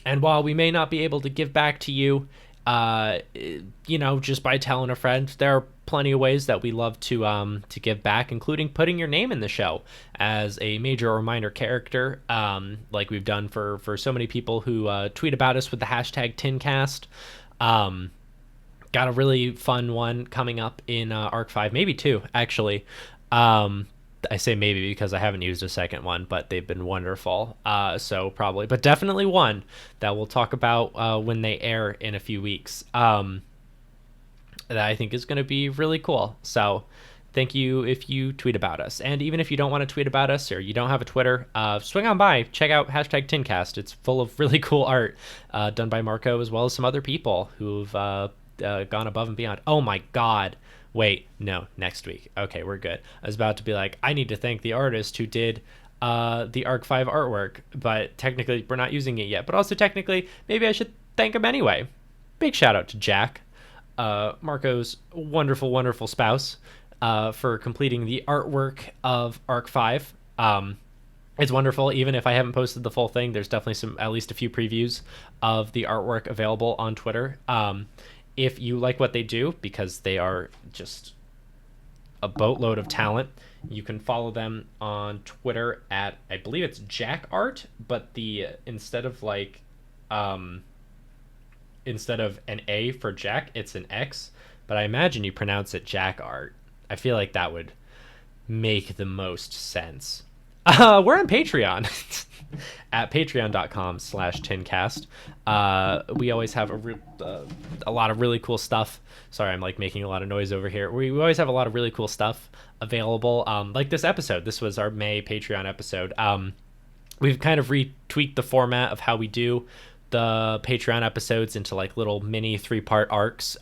And while we may not be able to give back to you, just by telling a friend, there are plenty of ways that we love to give back, including putting your name in the show as a major or minor character, like we've done for so many people who tweet about us with the hashtag TinCast. Got a really fun one coming up in Arc 5, maybe 2, actually. I say maybe because I haven't used a second one, but they've been wonderful. So probably, but definitely one that we'll talk about when they air in a few weeks. That I think is going to be really cool. So thank you if you tweet about us. And even if you don't want to tweet about us or you don't have a Twitter, swing on by, check out hashtag TinCast. It's full of really cool art done by Marco as well as some other people who've gone above and beyond. Oh my God. Wait, no, next week. Okay, we're good. I was about to be like, I need to thank the artist who did the Arc 5 artwork, but technically we're not using it yet. But also technically, maybe I should thank him anyway. Big shout out to Jack, Marco's wonderful, wonderful spouse, for completing the artwork of Arc 5. It's wonderful. Even if I haven't posted the full thing, there's definitely at least a few previews of the artwork available on Twitter. If you like what they do, because they are just a boatload of talent, you can follow them on Twitter at, I believe it's Jack Art, but instead of an A for Jack, it's an X. But I imagine you pronounce it Jack Art. I feel like that would make the most sense. We're on Patreon at patreon.com/tincast. We always have a lot of really cool stuff. Sorry, I'm making a lot of noise over here. We always have a lot of really cool stuff available. Like this episode. This was our May Patreon episode. We've kind of retweaked the format of how we do the Patreon episodes into little mini 3-part arcs.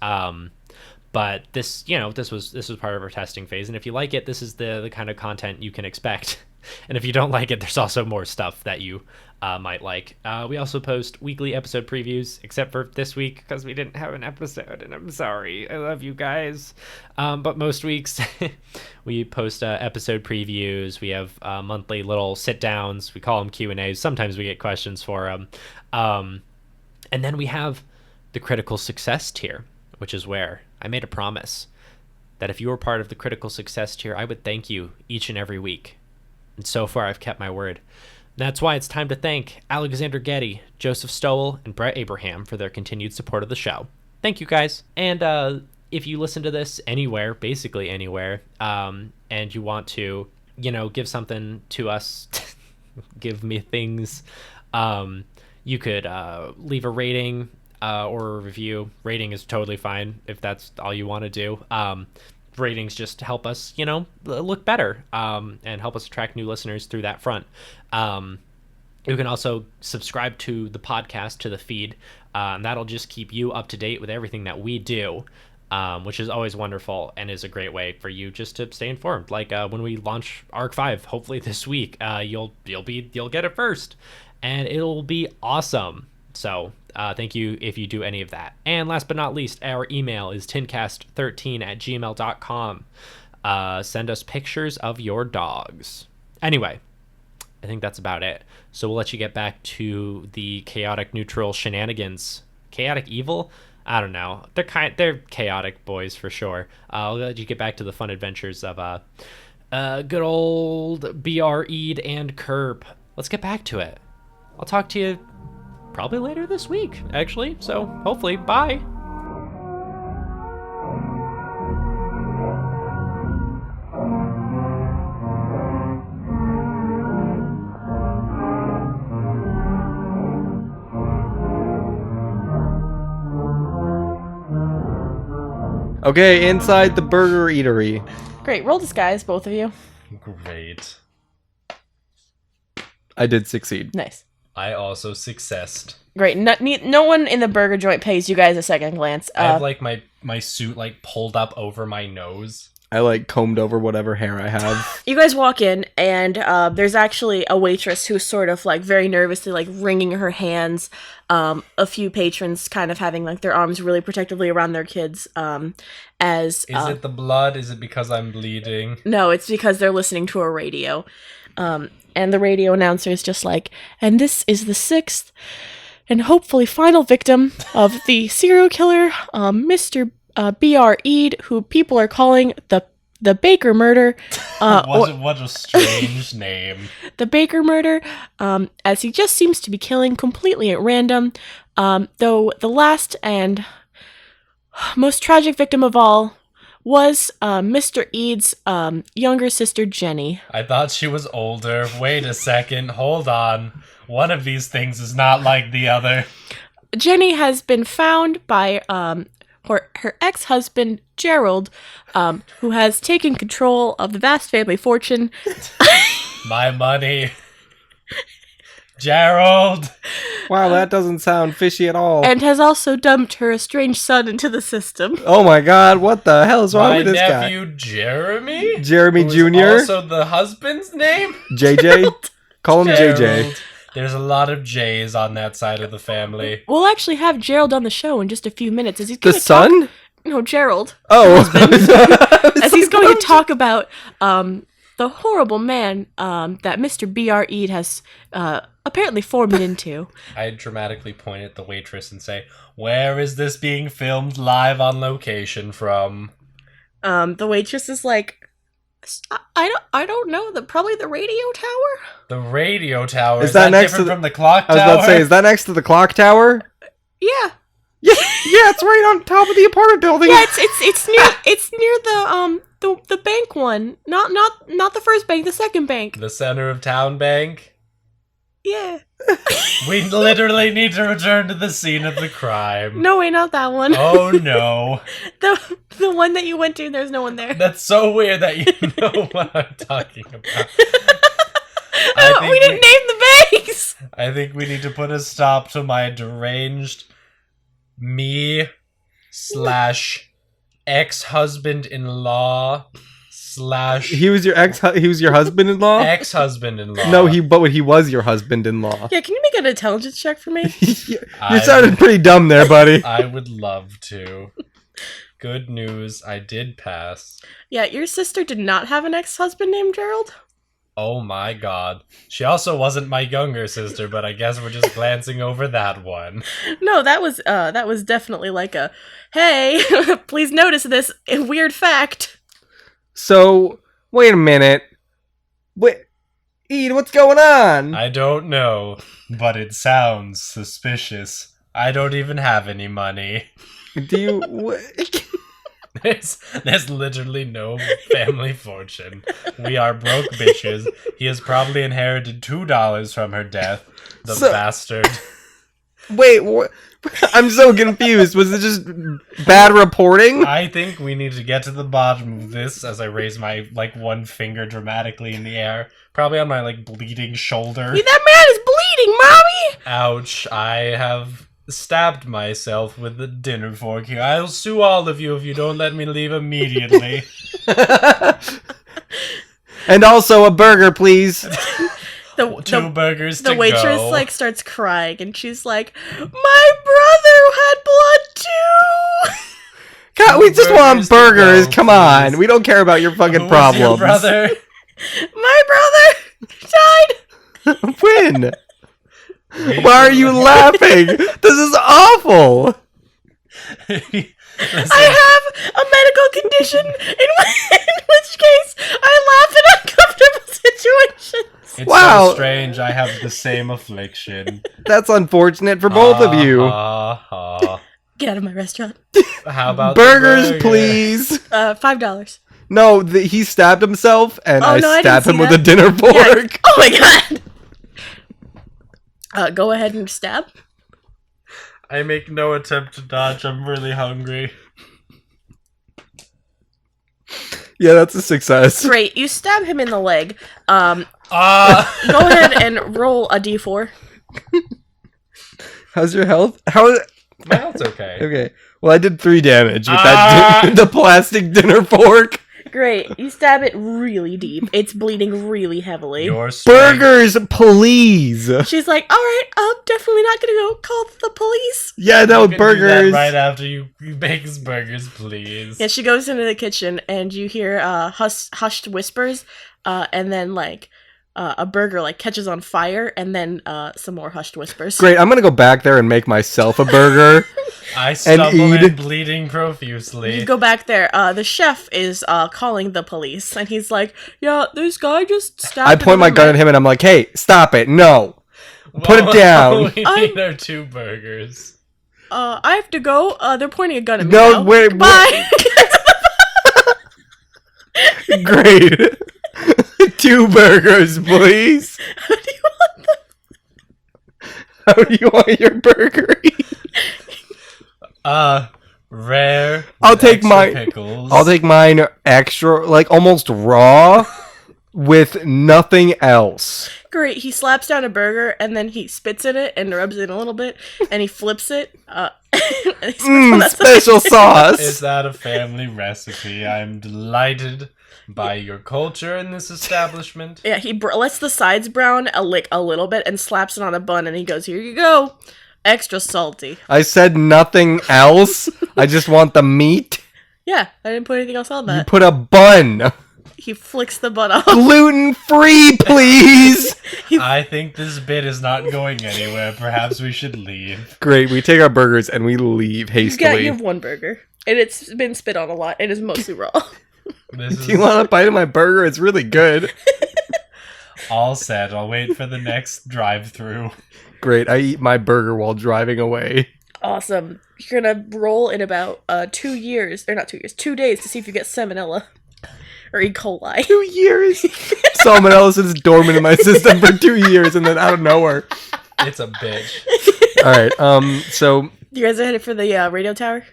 But this was part of our testing phase. And if you like it, this is the kind of content you can expect. And if you don't like it, there's also more stuff that you might like. We also post weekly episode previews, except for this week because we didn't have an episode, and I'm sorry. I love you guys. But most weeks we post episode previews. We have monthly little sit-downs. We call them Q&As. Sometimes we get questions for them. And then we have the critical success tier, which is where I made a promise that if you were part of the critical success tier, I would thank you each and every week. And so far, I've kept my word. That's why it's time to thank Alexander Getty, Joseph Stowell, and Brett Abraham for their continued support of the show. Thank you, guys. And if you listen to this anywhere, basically anywhere, and you want to, give something to us, give me things, you could leave a rating or a review. Rating is totally fine if that's all you want to do. Ratings just help us, look better, and help us attract new listeners through that front. You can also subscribe to the podcast, to the feed, and that'll just keep you up to date with everything that we do, which is always wonderful and is a great way for you just to stay informed. When we launch Arc 5, hopefully this week, you'll get it first, and it'll be awesome. So thank you if you do any of that. And last but not least, our email is tincast13@gmail.com. Send us pictures of your dogs. Anyway, I think that's about it. So we'll let you get back to the chaotic neutral shenanigans. Chaotic evil? I don't know. They're chaotic boys for sure. I'll let you get back to the fun adventures of Good old BR Eid and Curb. Let's get back to it. I'll talk to you probably later this week, actually. So hopefully, bye. Okay, inside the burger eatery. Great. Roll disguise, both of you. Great. I did succeed. Nice. I also successed. Great. No one in the burger joint pays you guys a second glance. I have like my suit like pulled up over my nose. I like combed over whatever hair I have. You guys walk in, and there's actually a waitress who's sort of like very nervously like wringing her hands. A few patrons kind of having like their arms really protectively around their kids. Is it the blood? Is it because I'm bleeding? No, it's because they're listening to a radio. And the radio announcer is just like, and this is the 6th and hopefully final victim of the serial killer, Mr. B.R. Eid, who people are calling the Baker murder. What a strange name. The Baker murder, as he just seems to be killing completely at random, though the last and most tragic victim of all was Mr. Ead's younger sister, Jenny. I thought she was older. Wait a second. Hold on. One of these things is not like the other. Jenny has been found by her ex-husband, Gerald, who has taken control of the vast family fortune. My money. Gerald! Wow, that doesn't sound fishy at all. And has also dumped her estranged son into the system. Oh my god, what the hell is wrong with this guy? My nephew, Jeremy? Jeremy Who is Jr.? also the husband's name? JJ? Call him Gerald. JJ. There's a lot of J's on that side of the family. We'll actually have Gerald on the show in just a few minutes. As he's The gonna son? No, Gerald. Oh. As he's going to talk about the horrible man that Mr. B.R. Ead has apparently formed into. I dramatically point at the waitress and say, "Where is this being filmed live on location from?" The waitress is like, I don't know. Probably the radio tower. The radio tower. Is that next different to from the clock I tower? was about to say, is that next to the clock tower? Yeah. Yeah, it's right on top of the apartment building. Yeah, it's near the bank one. Not the first bank, the second bank. The center of town bank. Yeah. We literally need to return to the scene of the crime. No way, not that one. Oh no. The one that you went to, there's no one there. That's so weird that you know what I'm talking about. We didn't name the banks. I think we need to put a stop to my deranged me / ex-husband-in-law / He was your husband-in-law? ex-husband-in-law. No, he was your husband-in-law. Yeah, can you make an intelligence check for me? You sounded pretty dumb there, buddy. I would love to. Good news, I did pass. Yeah, your sister did not have an ex-husband named Gerald? Oh my god. She also wasn't my younger sister, but I guess we're just glancing over that one. No, that was definitely like a, hey, please notice this weird fact. So, wait a minute. Eid, what's going on? I don't know, but it sounds suspicious. I don't even have any money. Do you... There's literally no family fortune. We are broke bitches. He has probably inherited $2 from her death. The bastard. Wait, what? I'm so confused. Was it just bad reporting? I think we need to get to the bottom of this as I raise my, one finger dramatically in the air. Probably on my, bleeding shoulder. That man is bleeding, mommy! Ouch, I have stabbed myself with the dinner fork here. I'll sue all of you if you don't let me leave immediately. And also a burger, please. Two burgers to go. The waitress, starts crying, and she's like, my brother had blood, too! God, we just want burgers. go, Come please. on. We don't care about your fucking Who was problems. your brother? My brother died! When? Why are you laughing? This is awful. Listen, I have a medical condition in which case I laugh and It's Wow. so strange. I have the same affliction. That's unfortunate for both of you. Get out of my restaurant. How about Burgers, the burger? please. $5. No, he stabbed himself, and Oh, I no, I stabbed didn't him see with a dinner fork. Yeah. Oh my god. Go ahead and stab. I make no attempt to dodge. I'm really hungry. Yeah, that's a success. Great. You stab him in the leg. Go ahead and roll a d4. How's your health? How? My health's okay. Okay. Well, I did 3 damage with that the plastic dinner fork. Great. You stab it really deep. It's bleeding really heavily. Your strength- Burgers, please. She's like, all right, I'm definitely not going to go call the police. Yeah, no, You can do burgers. that right after you make his burgers, please. Yeah, she goes into the kitchen and you hear hushed whispers and then like a burger like catches on fire and then some more hushed whispers. Great, I'm gonna go back there and make myself a burger. I stumble eat. in bleeding profusely. You go back there. The chef is calling the police and he's like, yeah, this guy just stabbed I point my another gun man." at him and I'm like, hey, stop it, no. Put it down. We need our 2 burgers. I have to go. They're pointing a gun at me No, now. wait, Bye. Great. 2 burgers, please. How do you want them? How do you want your burger? Rare. I'll with take extra mine. Pickles. I'll take mine extra, like almost raw, with nothing else. Great. He slaps down a burger and then he spits in it and rubs it a little bit and he flips it. And he spits on that Special side. sauce. Is that a family recipe? I'm delighted by your culture in this establishment. Yeah, he lets the sides brown a little bit and slaps it on a bun and he goes, here you go. Extra salty. I said nothing else. I just want the meat. Yeah, I didn't put anything else on You that. put a bun. He flicks the bun off. Gluten free, please. I think this bit is not going anywhere. Perhaps we should leave. Great. We take our burgers and we leave Yeah, hastily. you have 1 burger. And it's been spit on a lot. It is mostly raw. This Do you is want a bite of my burger? It's really good. all set. I'll wait for the next drive-through. Great. I eat my burger while driving away. Awesome. You're gonna roll in about 2 years, or not 2 years, 2 days to see if you get salmonella or E. coli. 2 years. Salmonella is dormant in my system for 2 years, and then out of nowhere. It's a bitch. All right. So You guys are headed for the radio tower?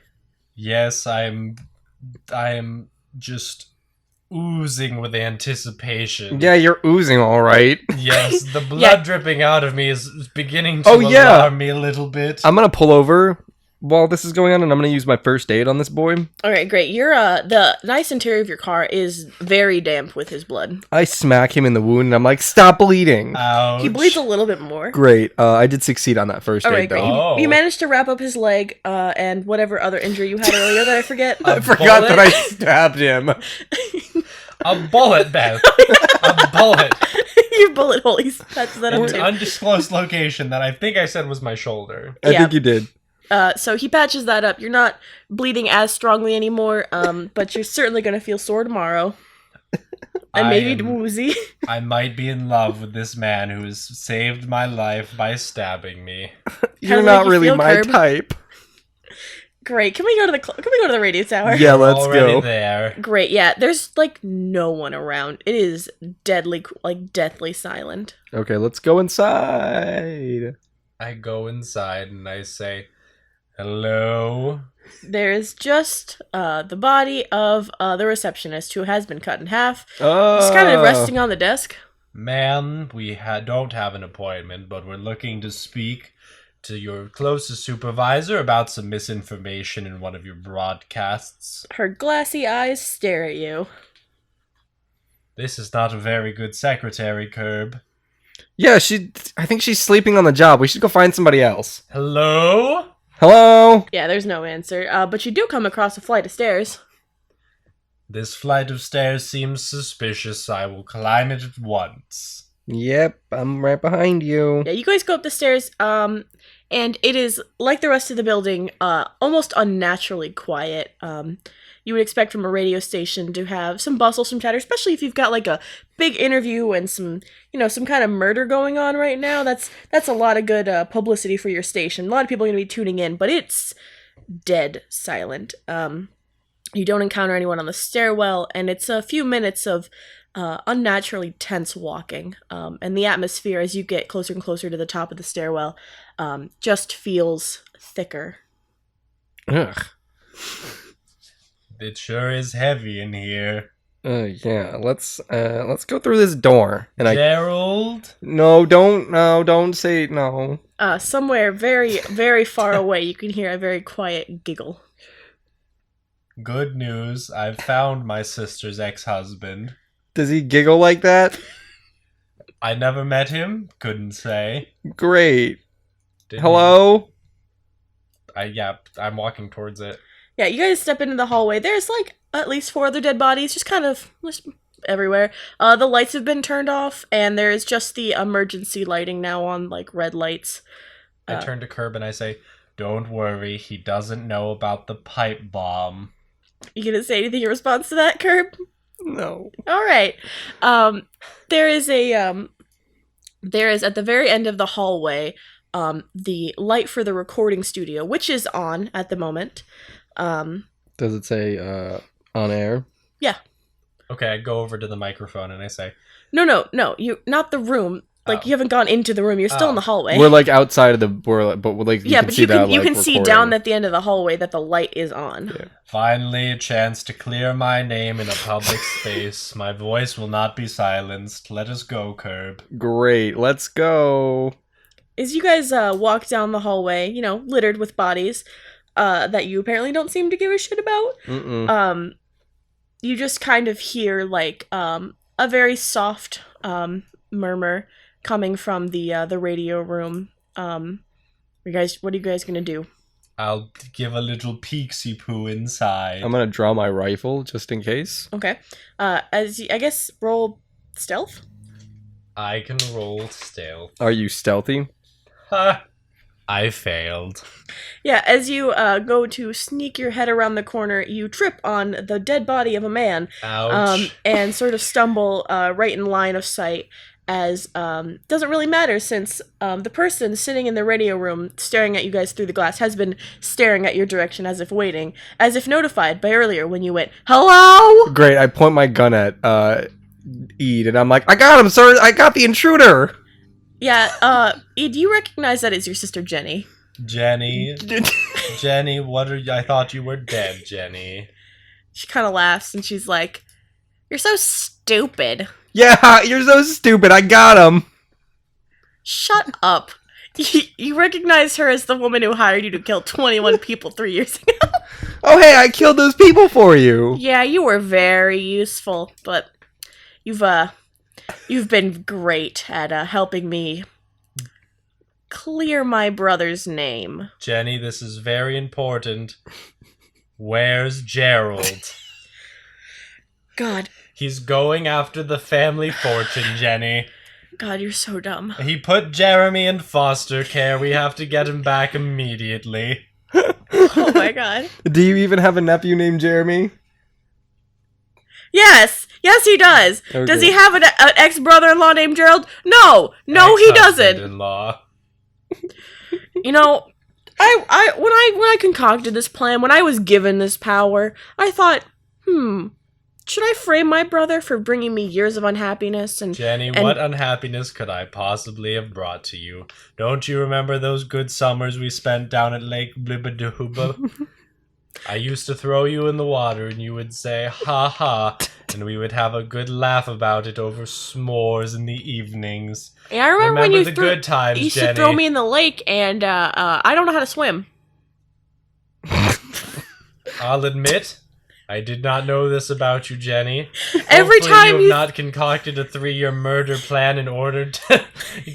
Yes, I am just oozing with anticipation. yeah, you're oozing, all right. Yes, the blood Yeah. dripping out of me is beginning to Oh, yeah. alarm me a little bit. I'm gonna pull over while this is going on, and I'm gonna use my first aid on this boy. Alright, great. You're the nice interior of your car is very damp with his blood. I smack him in the wound, and I'm like, "Stop bleeding!" Ouch. He bleeds a little bit more. Great. I did succeed on that first Alright, aid, great. though. Oh. You managed to wrap up his leg and whatever other injury you had earlier that I forget. A I forgot bullet? that I stabbed him. A bullet, Beth. A bullet. Your bullet holes. That's that In up an too. undisclosed location that I think I said was my shoulder. I Yeah. think you did. So he patches that up. You're not bleeding as strongly anymore, but you're certainly going to feel sore tomorrow. And maybe woozy. I might be in love with this man who has saved my life by stabbing me. You're make not you really feel, my Curb? type. Great. Can we go to the radio tower? Yeah, let's Already go. there. Great. Yeah, there's like no one around. It is deadly silent. Okay, let's go inside. I go inside and I say, hello? There is just the body of the receptionist who has been cut in half. Oh, Just kind of resting on the desk. Ma'am, we don't have an appointment, but we're looking to speak to your closest supervisor about some misinformation in one of your broadcasts. Her glassy eyes stare at you. This is not a very good secretary, Curb. Yeah, I think she's sleeping on the job. We should go find somebody else. Hello? Hello? Yeah, there's no answer. But you do come across a flight of stairs. This flight of stairs seems suspicious. I will climb it at once. Yep, I'm right behind you. Yeah, you guys go up the stairs, and it is, like the rest of the building, almost unnaturally quiet. You would expect from a radio station to have some bustle, some chatter, especially if you've got like a big interview and some kind of murder going on right now. That's a lot of good publicity for your station. A lot of people are going to be tuning in, but it's dead silent. You don't encounter anyone on the stairwell, and it's a few minutes of unnaturally tense walking. And the atmosphere, as you get closer and closer to the top of the stairwell, just feels thicker. Ugh. It sure is heavy in here. Yeah. Let's go through this door. And Gerald? don't say no. Somewhere very, very far away, you can hear a very quiet giggle. Good news. I've found my sister's ex-husband. Does he giggle like that? I never met him. Couldn't say. Great. Didn't Hello? I'm walking towards it. Yeah, you guys step into the hallway. There's like at least 4 other dead bodies, just kind of everywhere. The lights have been turned off, and there is just the emergency lighting now on, like red lights. I turn to Curb and I say, "Don't worry, he doesn't know about the pipe bomb." You gonna say anything in response to that, Curb? No. All right. There is at the very end of the hallway, the light for the recording studio, which is on at the moment. Does it say on air? Yeah. Okay, I go over to the microphone and I say, No. You not the room. Like, you haven't gone into the room. You're still in the hallway. We're like outside of the but like you yeah, can but see you can that, you like, can see recording. down at the end of the hallway that the light is on. Yeah. "Finally, a chance to clear my name in a public space. My voice will not be silenced. Let us go, Curb." Great. Let's go. As you guys walk down the hallway, littered with bodies that you apparently don't seem to give a shit about, you just kind of hear like a very soft murmur coming from the radio room. What are you guys gonna do? I'll give a little peeksy-poo inside. I'm gonna draw my rifle just in case. Okay. I guess roll stealth. I can roll stealth. Are you stealthy? Ha! I failed. Yeah, as you go to sneak your head around the corner, you trip on the dead body of a man. Ouch. And sort of stumble right in line of sight, as doesn't really matter since the person sitting in the radio room staring at you guys through the glass has been staring at your direction as if waiting, as if notified by earlier when you went, "Hello?" Great. I point my gun at Eid and I'm like, "I got him, sir. I got the intruder." Yeah, do you recognize that is your sister Jenny? Jenny. Jenny, what are you? I thought you were dead, Jenny. She kind of laughs and she's like, "You're so stupid." Yeah, you're so stupid. I got him. Shut up. You recognize her as the woman who hired you to kill 21 people 3 years ago. Oh, hey, I killed those people for you. Yeah, you were very useful, but you've been great at helping me clear my brother's name. Jenny, this is very important. Where's Gerald? God. He's going after the family fortune, Jenny. God, you're so dumb. He put Jeremy in foster care. We have to get him back immediately. Oh my god. Do you even have a nephew named Jeremy? Yes, he does. Okay. Does he have an ex-brother-in-law named Gerald? No, he doesn't. Ex-husband-in-law. When I concocted this plan, when I was given this power, I thought, should I frame my brother for bringing me years of unhappiness? Jenny, what unhappiness could I possibly have brought to you? Don't you remember those good summers we spent down at Lake Blibadooba? I used to throw you in the water and you would say, "Ha ha," and we would have a good laugh about it over s'mores in the evenings. Yeah, I remember when the good times, you used Jenny. to throw me in the lake, and I don't know how to swim. I'll admit, I did not know this about you, Jenny. Every Hopefully time you have you not concocted a 3-year murder plan in order to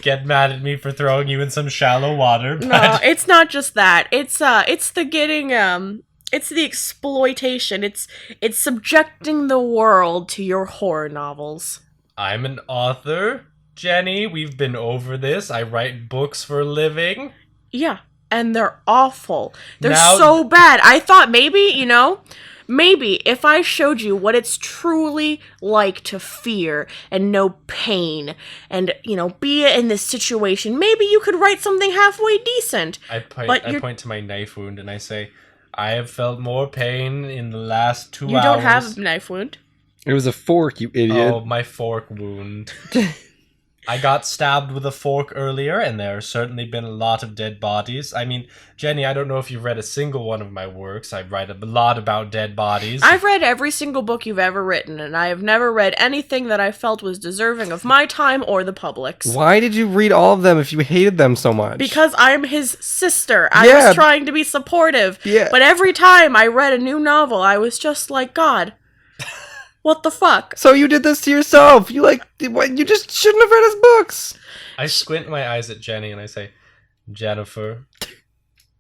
get mad at me for throwing you in some shallow water. No, it's not just that. It's the getting it's the exploitation. It's subjecting the world to your horror novels. I'm an author. Jenny, we've been over this. I write books for a living. Yeah, and they're awful. They're Now- so bad. I thought maybe if I showed you what it's truly like to fear and know pain and, be in this situation, maybe you could write something halfway decent. I point to my knife wound and I say, I have felt more pain in the last 2 hours. You don't have a knife wound. It was a fork, you idiot. Oh, my fork wound. I got stabbed with a fork earlier, and there have certainly been a lot of dead bodies. I mean, Jenny, I don't know if you've read a single one of my works. I write a lot about dead bodies. I've read every single book you've ever written, and I have never read anything that I felt was deserving of my time or the public's. Why did you read all of them if you hated them so much? Because I'm his sister. I Yeah. was trying to be supportive. Yeah. But every time I read a new novel, I was just like, God, what the fuck? So you did this to yourself. You just shouldn't have read his books. I squint my eyes at Jenny and I say, Jennifer,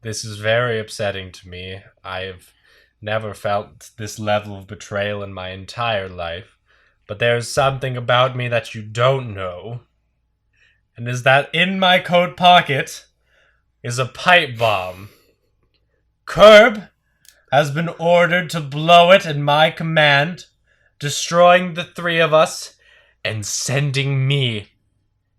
this is very upsetting to me. I've never felt this level of betrayal in my entire life. But there's something about me that you don't know. And is that in my coat pocket is a pipe bomb. Curb has been ordered to blow it in my command, destroying the three of us and sending me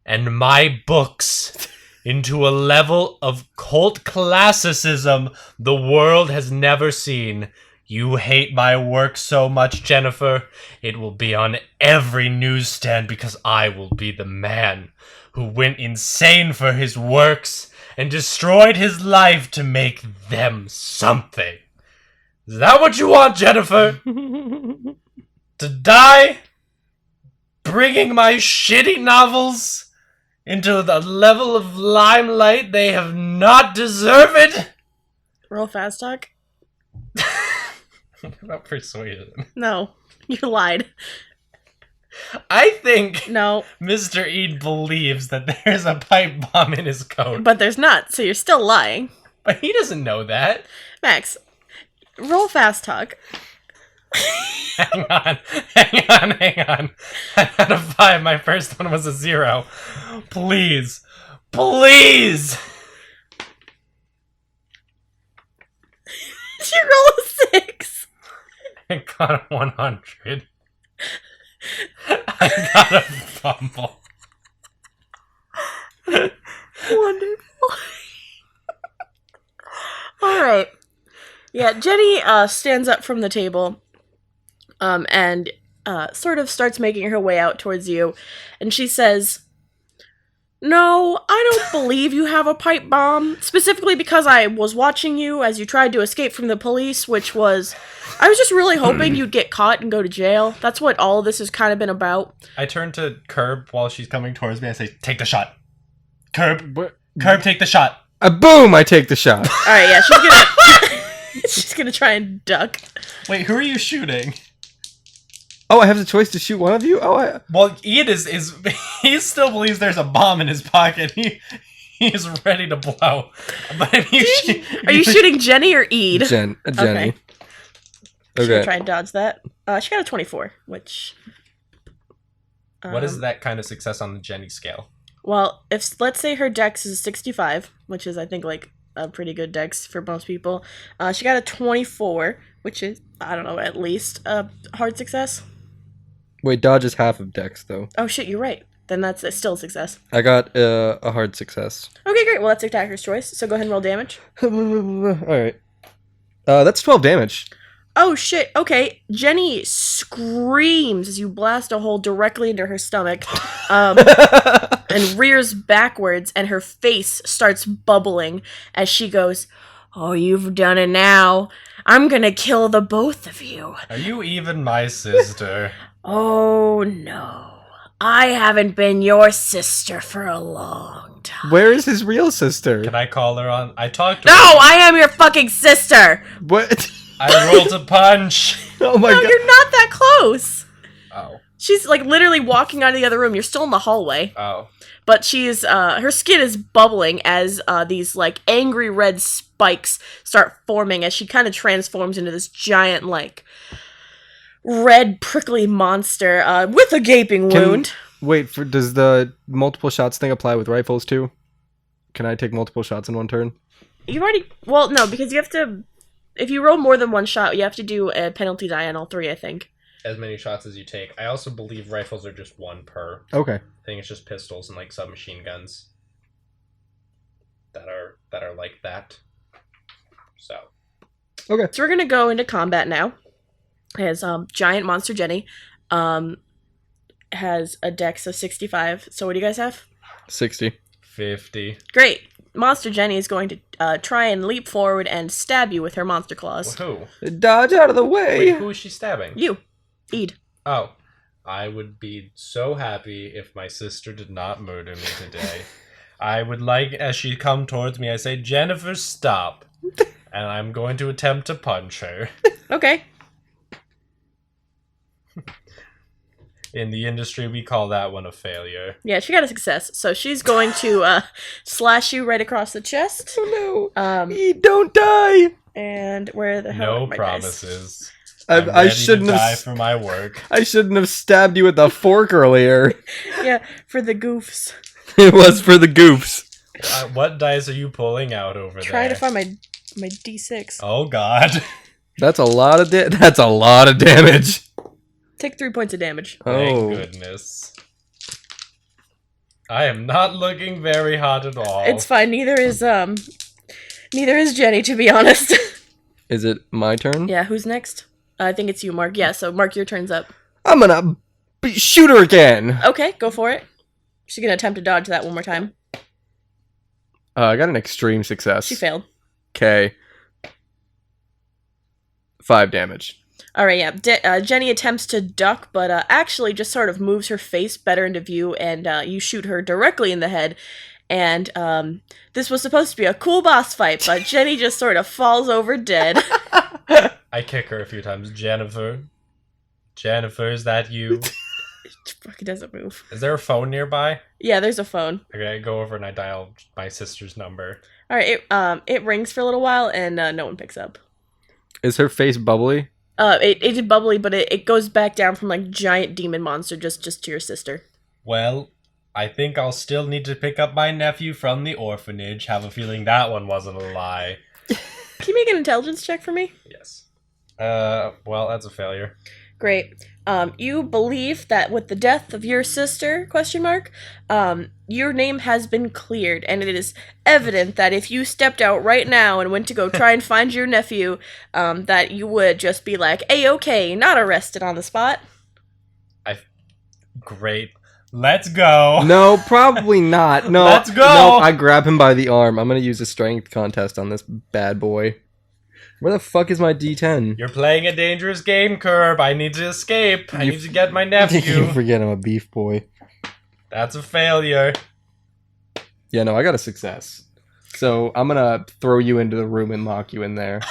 and my books into a level of cult classicism the world has never seen. You hate my work so much, Jennifer. It will be on every newsstand because I will be the man who went insane for his works and destroyed his life to make them something. Is that what you want, Jennifer? To die bringing my shitty novels into the level of limelight they have not deserved? Real fast talk? What about persuasion? No, you lied. I think No, Mr. Ede believes that there's a pipe bomb in his coat, but there's not, so you're still lying. but he doesn't know that. Max, roll fast talk. Hang on. I had a 5. My first one was a 0. Please. Please. Did you roll a 6? I got a 100. I got a fumble. Wonderful. Alright. Yeah, Jenny stands up from the table and sort of starts making her way out towards you. And she says, No, I don't believe you have a pipe bomb. Specifically because I was watching you as you tried to escape from the police, which was... I was just really hoping you'd get caught and go to jail. That's what all of this has kind of been about. I turn to Curb while she's coming towards me. I say, take the shot. Curb. What? Curb, take the shot. Boom! I take the shot. Alright, yeah, she's gonna... she's gonna try and duck. Wait, who are you shooting? Oh, I have the choice to shoot one of you? Well, Ian is he still believes there's a bomb in his pocket. He is ready to blow. But if you Are you shooting Jenny or Ede? Jenny. Okay. She's gonna Okay. try and dodge that. She got a 24, which... What is that kind of success on the Jenny scale? Well, if let's say her dex is 65, which is I think like a pretty good dex for most people, she got a 24, which is I don't know, at least a hard success. Wait, dodge is half of dex, though. Oh shit, you're right. Then that's still a success. I got a hard success. Okay, great. Well, that's attacker's choice. So go ahead and roll damage. Alright. That's 12 damage. Oh shit. Okay, Jenny screams as you blast a hole directly into her stomach, and rears backwards, and her face starts bubbling as she goes, "Oh, you've done it now. I'm gonna kill the both of you." Are you even my sister? Oh no, I haven't been your sister for a long time. Where is his real sister? Can I call her on? I talked to No, her. I am your fucking sister. What? I rolled a punch. Oh my No, god. you're not that close. Oh. She's like literally walking out of the other room. You're still in the hallway. Oh. But she's her skin is bubbling as these like angry red spikes start forming as she kind of transforms into this giant like red prickly monster with a gaping wound. Wait, does the multiple shots thing apply with rifles too? Can I take multiple shots in one turn? You've already... Well, no, because you have to... If you roll more than one shot, you have to do a penalty die on all 3, I think. As many shots as you take. I also believe rifles are just 1 per. Okay. I think it's just pistols and like submachine guns that are like that. So. Okay. So we're gonna go into combat now. As giant monster Jenny has a dex of 65. So what do you guys have? 60. 50. Great. Monster Jenny is going to try and leap forward and stab you with her monster claws. Who? Dodge out of the way. Wait, who is she stabbing? You. Eid. Oh. I would be so happy if my sister did not murder me today. I would like, as she come towards me, I say, Jennifer, stop. And I'm going to attempt to punch her. Okay. In the industry, we call that one a failure. Yeah, she got a success. So she's going to slash you right across the chest. Oh no. Um, Don't die. and where the hell No are my dice? promises. I Ready shouldn't to have. die for my work. I shouldn't have stabbed you with a fork earlier. Yeah, for the goofs. It was for the goofs. What dice are you pulling out over there? Try to find my D6. Oh God! That's a lot of that's a lot of damage. Take 3 points of damage. Thank goodness. I am not looking very hot at all. It's fine. Neither is Jenny, to be honest. Is it my turn? Yeah, who's next? I think it's you, Mark. Yeah, so Mark, your turn's up. I'm gonna shoot her again. Okay, go for it. She's gonna attempt to dodge that one more time. I got an extreme success. She failed. Okay. 5 damage. All right, yeah. Jenny attempts to duck, but actually just sort of moves her face better into view, and you shoot her directly in the head. And this was supposed to be a cool boss fight, but Jenny just sort of falls over dead. I kick her a few times. Jennifer, is that you? She fucking doesn't move. Is there a phone nearby? Yeah, there's a phone. Okay, I go over and I dial my sister's number. All right, it rings for a little while, and no one picks up. Is her face bubbly? It did bubbly, but it goes back down from like giant demon monster just to your sister. Well, I think I'll still need to pick up my nephew from the orphanage. Have a feeling that one wasn't a lie. Can you make an intelligence check for me? Yes. Well, that's a failure. Great. You believe that with the death of your sister, your name has been cleared, and it is evident that if you stepped out right now and went to go try and find your nephew, that you would just be like, A-okay, not arrested on the spot. Great. Let's go. No, probably not. No, Let's go. No, I grab him by the arm. I'm gonna use a strength contest on this bad boy. Where the fuck is my D10? You're playing a dangerous game, Curb. I need to escape. I need to get my You nephew. forget I'm a beef boy. That's a failure. Yeah, no, I got a success. So I'm gonna throw you into the room and lock you in there.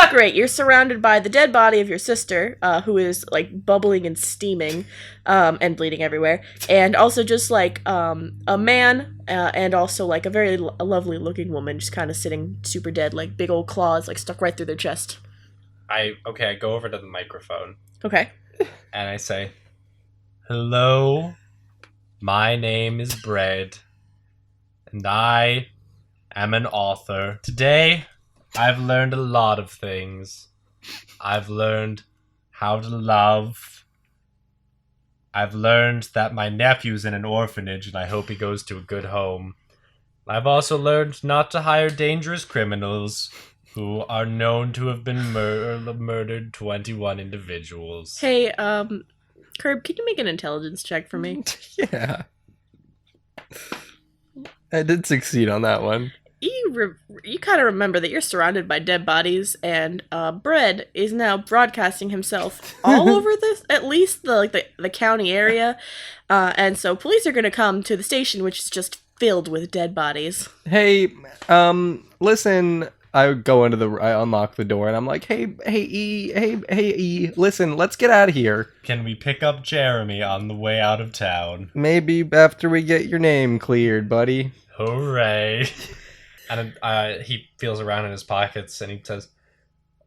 Great. You're surrounded by the dead body of your sister, who is like bubbling and steaming, and bleeding everywhere, and also just like a man, and also like a very lovely looking woman, just kind of sitting super dead, like big old claws like stuck right through their chest. I go over to the microphone Okay. and I say, "Hello, my name is Bread, and I am an author. Today, I've learned a lot of things. I've learned how to love. I've learned that my nephew's in an orphanage and I hope he goes to a good home. I've also learned not to hire dangerous criminals who are known to have been murdered 21 individuals." Hey, Curb, can you make an intelligence check for me? Yeah. I did succeed on that one. You kind of remember that you're surrounded by dead bodies, and Bread is now broadcasting himself all over this, at least the county area, and so police are going to come to the station, which is just filled with dead bodies. Hey, listen. I unlock the door and I'm like, hey, E, listen, let's get out of here. Can we pick up Jeremy on the way out of town? Maybe after we get your name cleared, buddy. Hooray. And he feels around in his pockets and he says,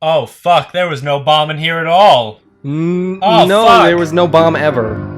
"Oh, fuck, there was no bomb in here at all." No, fuck. there was no bomb ever.